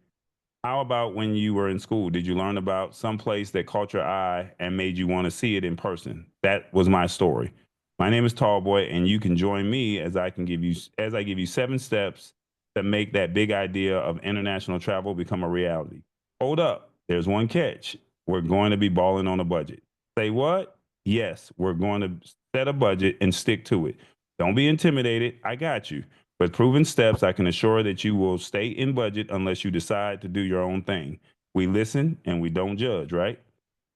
How about when you were in school? Did you learn about some place that caught your eye and made you want to see it in person? That was my story. My name is Tallboy, and you can join me as I give you 7 steps that make that big idea of international travel become a reality. Hold up, there's one catch. We're going to be balling on a budget. Say what? Yes, we're going to set a budget and stick to it. Don't be intimidated. I got you. With proven steps, I can assure that you will stay in budget unless you decide to do your own thing. We listen and we don't judge, right?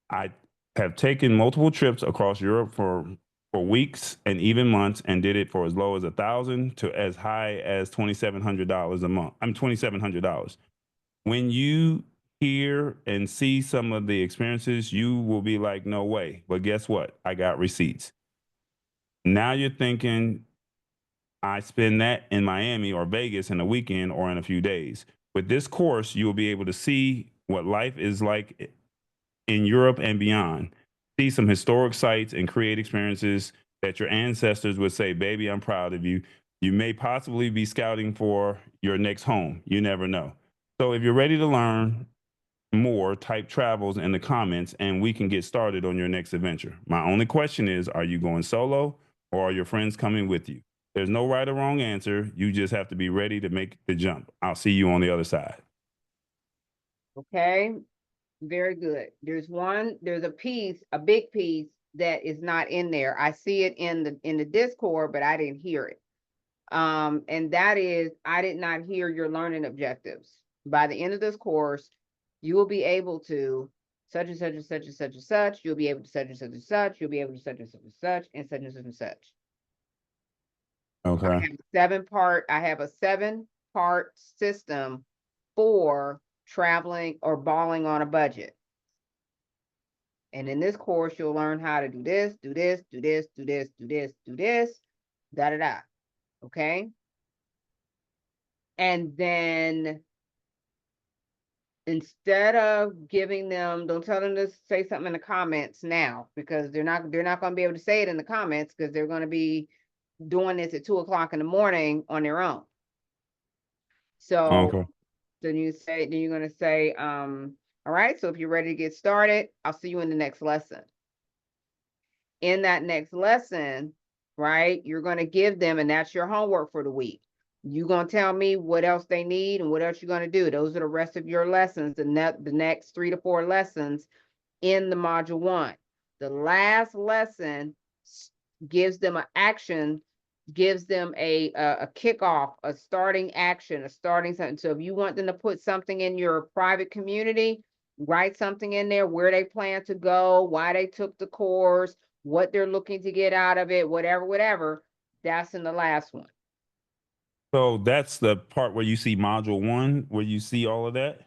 I have taken multiple trips across Europe for weeks and even months, and did it for as low as $1,000 to as high as $2,700 a month. I'm $2,700. When you hear and see some of the experiences, you will be like, no way. But guess what? I got receipts. Now you're thinking, I spend that in Miami or Vegas in a weekend or in a few days. With this course, you will be able to see what life is like in Europe and beyond. See some historic sites and create experiences that your ancestors would say, baby, I'm proud of you. You may possibly be scouting for your next home. You never know. So if you're ready to learn more, type travels in the comments and we can get started on your next adventure. My only question is, are you going solo or are your friends coming with you? There's no right or wrong answer. You just have to be ready to make the jump. I'll see you on the other side. Okay. Very good. There's a big piece that is not in there. I see it in the Discord, but I didn't hear it. And that is, I did not hear your learning objectives. By the end of this course, you will be able to such and such and such and such and such. You'll be able to such and such and such. You'll be able to such and such and such and such and such and such. Okay. I have a 7-part system for traveling or balling on a budget. And in this course, you'll learn how to do this, do this, do this, do this, do this, do this, da da da. Okay. And then instead of giving them, don't tell them to say something in the comments now, because they're not going to be able to say it in the comments because they're going to be doing this at 2 o'clock in the morning on their own. So Okay. then you're going to say, all right, so if you're ready to get started, I'll see you in the next lesson. In that next lesson, right, you're going to give them, and that's your homework for the week. You're going to tell me what else they need and what else you're going to do. Those are the rest of your lessons, the next 3 to 4 lessons in the module 1. The last lesson gives them an action, gives them a kickoff, a starting action, a starting something. So if you want them to put something in your private community, write something in there, where they plan to go, why they took the course, what they're looking to get out of it, whatever. That's in the last one. So that's the part where you see module 1, where you see all of that?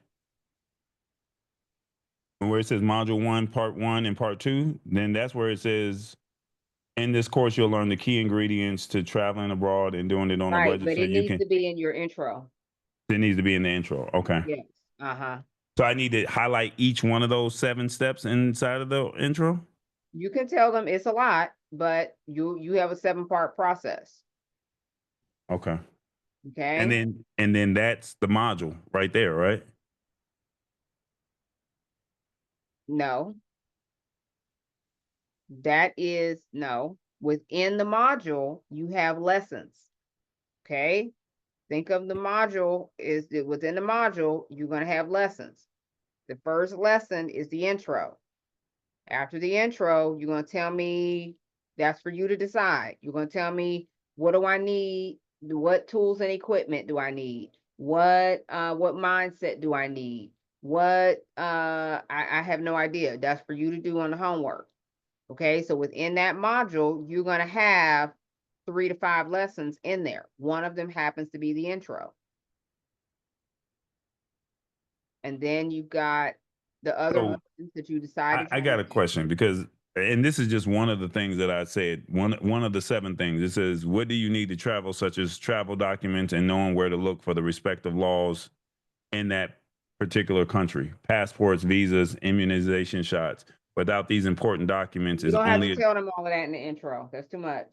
And where it says module 1, part 1, and part 2, then that's where it says, in this course, you'll learn the key ingredients to traveling abroad and doing it on a Right, budget. but So it you needs can, to be in your intro. it needs to be in the intro. Okay. Yes. Uh-huh. So I need to highlight each one of those 7 steps inside of the intro? You can tell them it's a lot, but you have a 7-part process. Okay. Okay. And then that's the module right there, right? No. That is no. Within the module, you have lessons. Okay. Think of the module is that within the module, you're going to have lessons. The first lesson is the intro. After the intro, you're going to tell me, that's for you to decide. You're going to tell me, what do I need? What tools and equipment do I need? What mindset do I need? What I have no idea. That's for you to do on the homework. Okay, so within that module, you're going to have 3 to 5 lessons in there. One of them happens to be the intro. And then you've got the other So lessons that you decided. I got a question, because, and this is just one of the things that I said, one of the 7 things. It says, what do you need to travel, such as travel documents and knowing where to look for the respective laws in that particular country, passports, visas, immunization shots. Without these important documents, You is don't have only to tell them all of that in the intro. That's too much.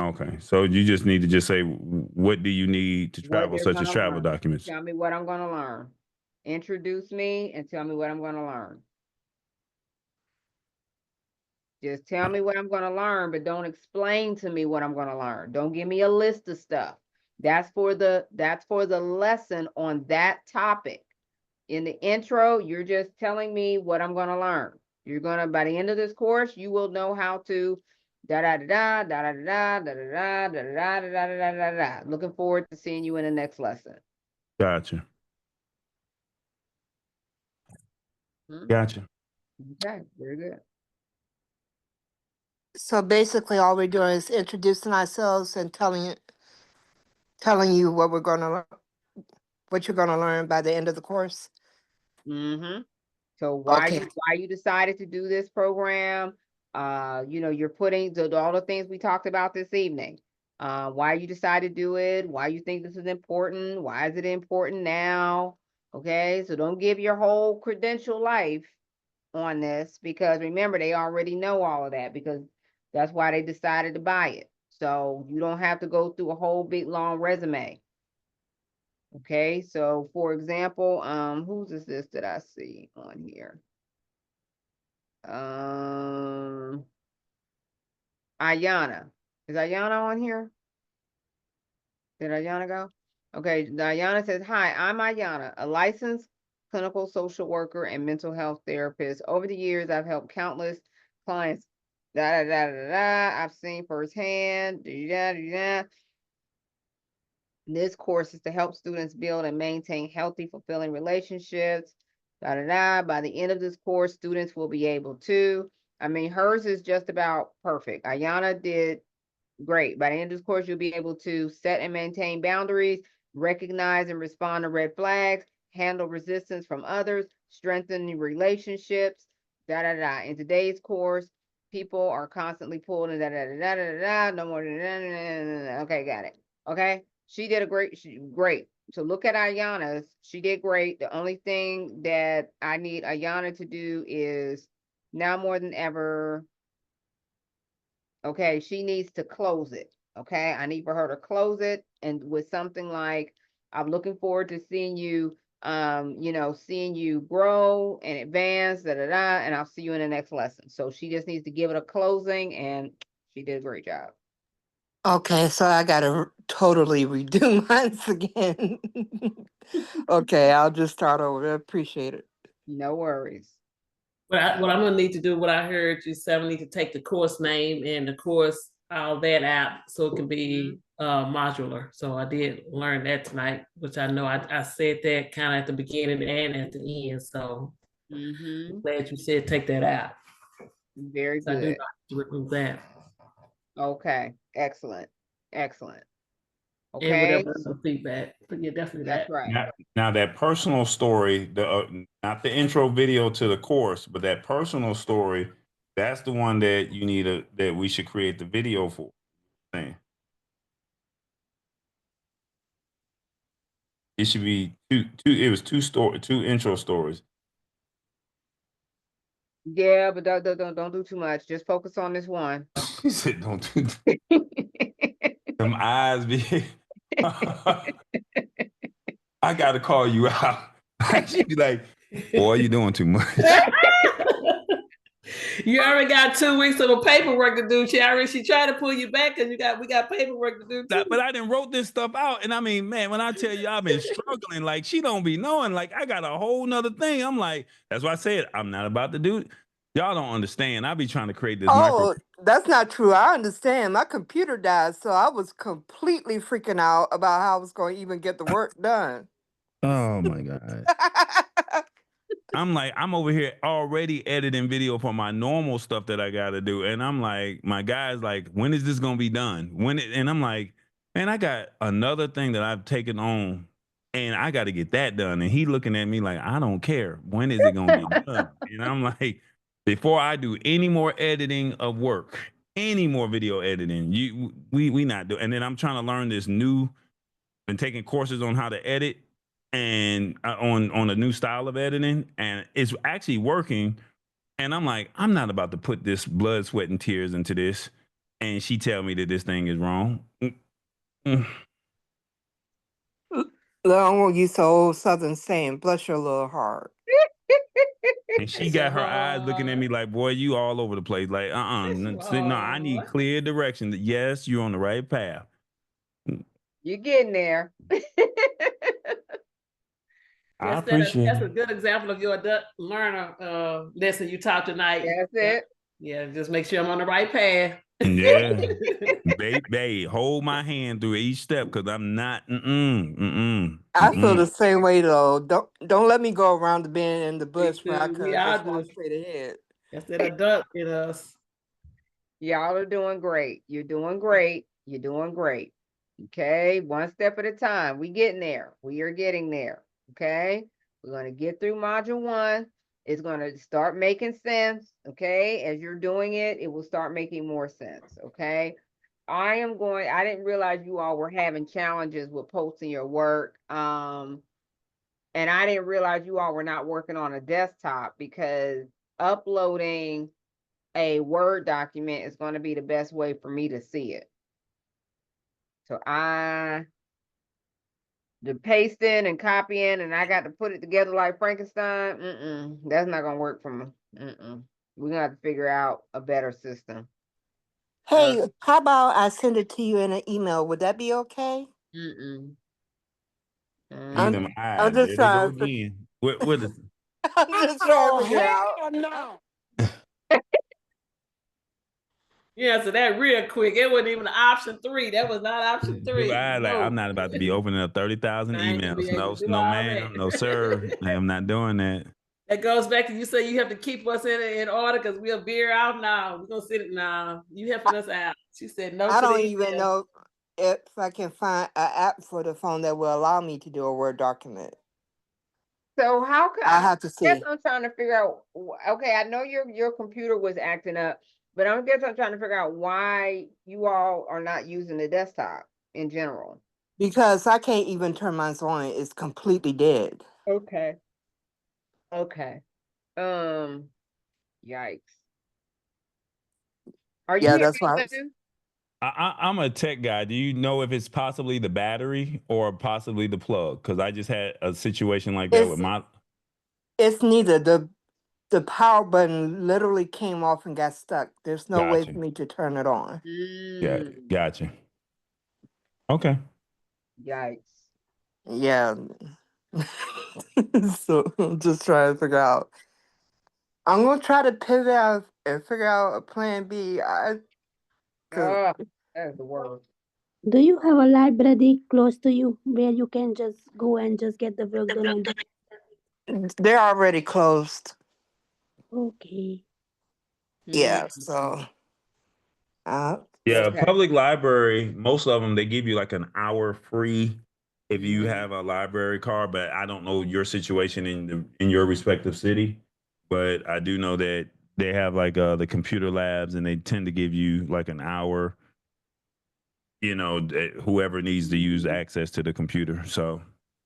okay. So you just need to just say, what do you need to What travel, they're such as gonna travel learn. documents? Tell me what I'm going to learn. Introduce me and tell me what I'm going to learn. Just tell me what I'm going to learn, but don't explain to me what I'm going to learn. Don't give me a list of stuff. That's for the lesson on that topic. In the intro, you're just telling me what I'm going to learn. You're going to, by the end of this course, you will know how to da da da da da da da da da da da da da da da da. Looking forward to seeing you in the next lesson. Gotcha. Hmm? Gotcha. Okay, very good. So basically, all we're doing is introducing ourselves and telling you what we're going to what you're going to learn by the end of the course. Mm-hmm. So Okay. why you decided to do this program? You're putting all the things we talked about this evening. Why you decided to do it? Why you think this is important? Why is it important now? Okay, so don't give your whole credential life on this, because remember, they already know all of that, because that's why they decided to buy it. So you don't have to go through a whole big long resume. Okay, so for example, whose is this that I see on here? Ayana. Is Ayana on here? Did Ayana go? Okay, Ayana says, hi, I'm Ayana, a licensed clinical social worker and mental health therapist. Over the years, I've helped countless clients. Da da da da da. I've seen firsthand. Da da da da. This course is to help students build and maintain healthy, fulfilling relationships. Da da da. By the end of this course, students will be able to. I mean, hers is just about perfect. Ayana did great. By the end of this course, you'll be able to set and maintain boundaries, recognize and respond to red flags, handle resistance from others, strengthen your relationships. Da da da. In today's course, people are constantly pulled and da da da da da da. No more. Da, da, da, da, da. Okay, got it. Okay. She did a great. So look at Ayana's. She did great. The only thing that I need Ayana to do is, now more than ever, okay, she needs to close it. Okay, I need for her to close it, and with something like, I'm looking forward to seeing you, seeing you grow and advance, da da da, and I'll see you in the next lesson. So she just needs to give it a closing, and she did a great job. Okay, so I got to totally redo mine again. Okay, I'll just start over. I appreciate it. No worries. What I'm gonna need to do, what I heard you say, I need to take the course name and the course, all that out, so it can be modular. So I did learn that tonight, which I know I said that kind of at the beginning and at the end. So glad you said take that out. Very So I do good. not have to remove that. Okay, excellent, excellent. And Okay, whatever other feedback, but yeah, definitely that's that. right. Now that personal story, not the intro video to the course, but that personal story, that's the one that you need that we should create the video for. Thing. It should be two. It was two intro stories. Yeah, but don't do too much. Just focus on this one. He said, "Don't do them eyes be." I got to call you out. She'd be like, "Boy, you doing too much." You already got 2 weeks of the paperwork to do. She tried to pull you back because we got paperwork to do too. But I didn't wrote this stuff out, and I mean, man, when I tell you I've been struggling, like she don't be knowing, like I got a whole nother thing. I'm like, that's why I said I'm not about to do. Y'all don't understand. I be trying to create this Oh, that's not true. I understand. My computer died, so I was completely freaking out about how I was going to even get the work done. Oh my god. I'm like, I'm over here already editing video for my normal stuff that I got to do. And I'm like, my guy's like, when is this going to be done? And I'm like, man, I got another thing that I've taken on and I got to get that done. And he looking at me like, I don't care. When is it going to be done? And I'm like, before I do any more editing of work, any more video editing, we not do. And then I'm trying to learn this new, been taking courses on how to edit and on a new style of editing, and it's actually working. And I'm like, I'm not about to put this blood, sweat, and tears into this, and she tell me that this thing is wrong. Long will use the old Southern saying, bless your little heart. And she got her eyes looking at me like, boy, you all over the place. Like, no, I need clear direction. Yes, you're on the right path. You're getting there. I appreciate that's a it. good example of your adult learner lesson you taught tonight. That's it. Yeah, just make sure I'm on the right path. Yeah. Babe, hold my hand through each step because I'm not. I feel the same way though. Don't let me go around the bend in the bush where I too. could We all just walk do. straight ahead. That's that adult in us. Y'all are doing great. You're doing great. You're doing great. Okay, one step at a time. We getting there. We are getting there. Okay, we're going to get through module 1. It's going to start making sense. Okay, as you're doing it, it will start making more sense. Okay, I didn't realize you all were having challenges with posting your work. And I didn't realize you all were not working on a desktop, because uploading a Word document is going to be the best way for me to see it. So the pasting and copying, and I got to put it together like Frankenstein. That's not gonna work for me. We're gonna have to figure out a better system. Hey, how about I send it to you in an email? Would that be okay? Them eyes. I'm just There they go trying. again. What is I'm just trying to figure out. No. Yeah, so that real quick. It wasn't even option 3. That was not option 3. I'm not about to be opening up 30,000 emails. No, ma'am. No, sir. I am not doing that. That goes back to you say you have to keep us in order because we'll veer out now. We're gonna sit it now. You helping us out. She said no. I don't even know if I can find an app for the phone that will allow me to do a Word document. So how can I have to see? Guess I'm trying to figure out. Okay, I know your computer was acting up, but I'm trying to figure out why you all are not using the desktop in general. Because I can't even turn mine on. It's completely dead. Okay. Yikes. Are you that's why. I'm a tech guy. Do you know if it's possibly the battery or possibly the plug? Because I just had a situation like that with my. It's neither. The power button literally came off and got stuck. There's no way for me to turn it on. Yeah, gotcha. Okay. Yikes. Yeah. So I'm just trying to figure out. I'm gonna try to pivot out and figure out a plan B. Cause Oh, that's the word. Do you have a library close to you where you can just go and just get the work done on that? they're already closed. Okay. Yeah, Mhm. so uh, Yeah, Okay. public library, most of them, they give you like an hour free if you Mhm. have a library card, but I don't know your situation in your respective city. But I do know that they have like the computer labs and they tend to give you like an hour, whoever needs to use access to the computer. So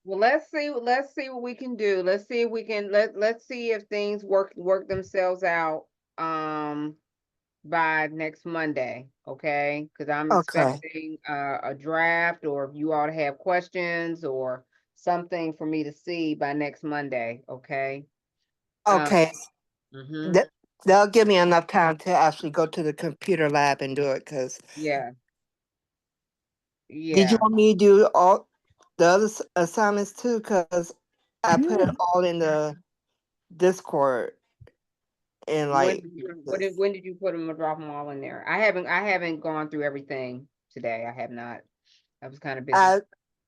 Well, let's see what we can do. Let's see if we can let's see if things work themselves out by next Monday, okay? Because I'm okay. expecting a draft, or if you all have questions or something for me to see by next Monday, okay? Okay. Mhm. That they'll give me enough time to actually go to the computer lab and do it. Cause Yeah, did you yeah. want me to do all the other assignments too? Cause I put yeah. it all in the Discord and When like did you this. when did you put them or drop them all in there? I haven't gone through everything today. I have not. I was kind of busy.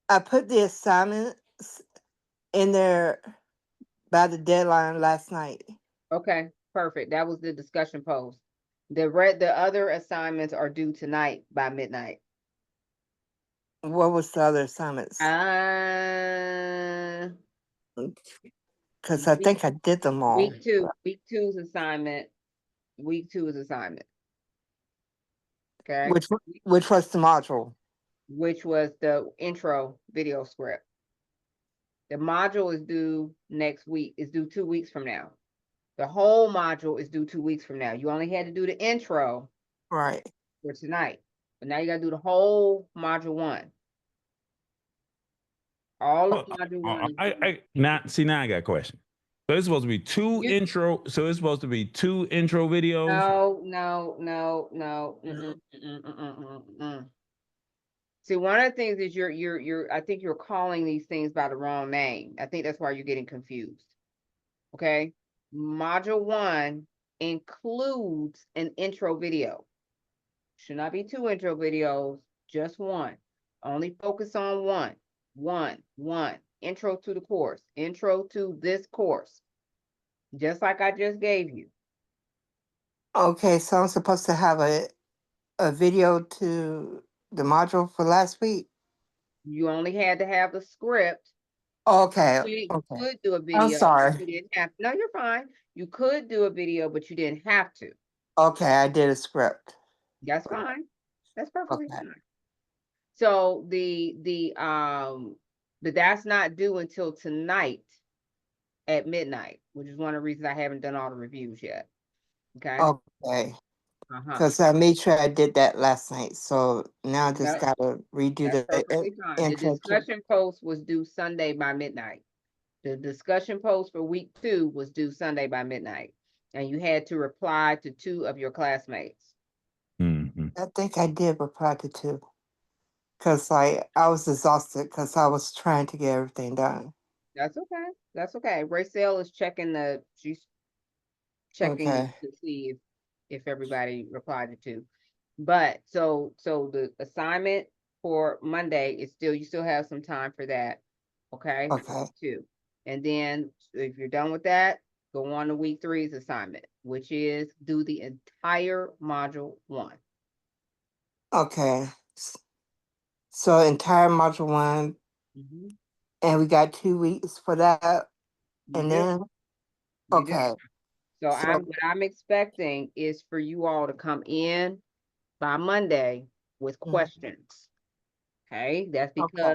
I put the assignments in there by the deadline last night. Okay, perfect. That was the discussion post. The other assignments are due tonight by midnight. What was the other assignments? Cause I Week think I did them all. week two's assignment, week two is assignment. Okay, Which was the module? which was the intro video script. The module is due next week, is due 2 weeks from now. The whole module is due 2 weeks from now. You only had to do the intro Right. for tonight, but now you gotta do the whole module one. All of module one is due. Now I got a question. So it's supposed to be two You intro. So it's supposed to be two intro videos. no. See, one of the things is I think you're calling these things by the wrong name. I think that's why you're getting confused. Okay. Module one includes an intro video. Should not be two intro videos, just one. Only focus on one. One. Intro to the course. Intro to this course. Just like I just gave you. Okay, so I'm supposed to have a video to the module for last week. You only had to have the script. Okay. You Okay. could do a I'm video, but sorry. you didn't have. No, you're fine. You could do a video, but you didn't have to. Okay, I did a script. That's fine. That's perfectly Okay. fine. So but that's not due until tonight at midnight, which is one of the reasons I haven't done all the reviews yet. Okay. Okay. Uh-huh. Because I made sure I did that last night. So now I just That, gotta redo that's the perfectly fine. The intro. discussion post was due Sunday by midnight. The discussion post for week two was due Sunday by midnight. And you had to reply to 2 of your classmates. Mm-hmm. I think I did reply to two. Because like I was exhausted because I was trying to get everything done. That's okay. That's okay. Rachel is she's checking Okay. to see if everybody replied to 2. But so the assignment for Monday is still, you still have some time for that. Okay. Okay. 2. And then if you're done with that, go on to week 3's assignment, which is do the entire module 1. Okay. So entire module one, Mhm. and we got 2 weeks for that. You And do. then You do. okay. So So what I'm expecting is for you all to come in by Monday with mm, questions. Okay, that's okay.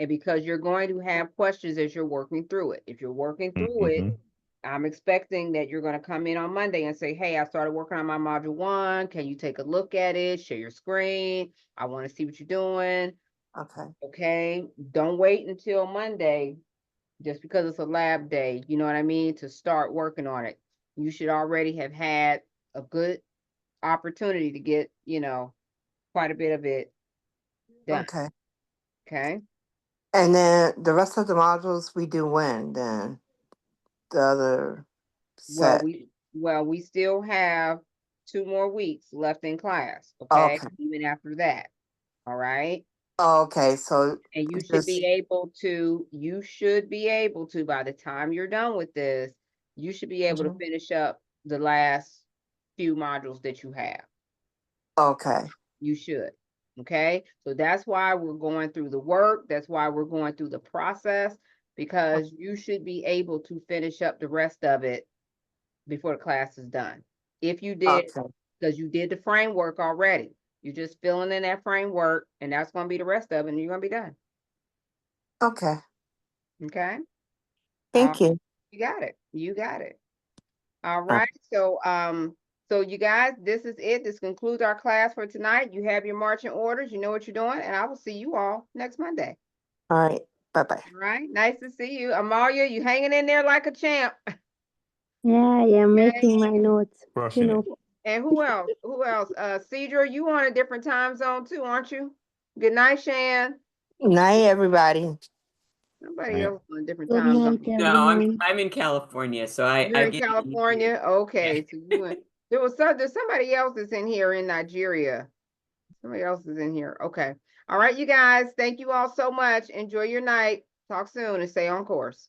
because you're going to have questions as you're working through it. If you're working through Mm-hmm. it, I'm expecting that you're going to come in on Monday and say, hey, I started working on my module 1. Can you take a look at it? Share your screen. I want to see what you're doing. Okay. Okay. Don't wait until Monday just because it's a lab day, you know what I mean, to start working on it. You should already have had a good opportunity to get, quite a bit of it done. Okay. Okay. And then the rest of the modules we do when then? The other Well, set. Well, we still have 2 more weeks left in class, okay? Okay. Even after that, all right? Okay, so And you should just, be able to, by the time you're done with this, you should be able to Mhm. finish up the last few modules that you have. Okay, You should, okay? So that's why we're going through the work. That's why we're going through the process, because you should be able to finish up the rest of it before the class is done. If you did, okay, because you did the framework already. You're just filling in that framework, and that's gonna be the rest of it, and you're gonna be done, okay. okay? Thank you. You got it. You got it. All Uh, right. So you guys, this is it. This concludes our class for tonight. You have your marching orders. You know what you're doing, and I will see you all next Monday. All right, bye-bye. All right. Nice to see you. Amalia, you hanging in there like a champ. Yeah, I am Okay. making my notes. Crushing it. And who else? Who else? Cedra, you on a different time zone too, aren't you? Good night, Shan. Night, everybody. Somebody Right. else on a different Good time night, zone. No, everyone. I'm in California, so I You're in get to eat here. California? Okay. So you in, there's somebody else that's in here in Nigeria. Somebody else is in here. Okay. All right, you guys. Thank you all so much. Enjoy your night. Talk soon and stay on course.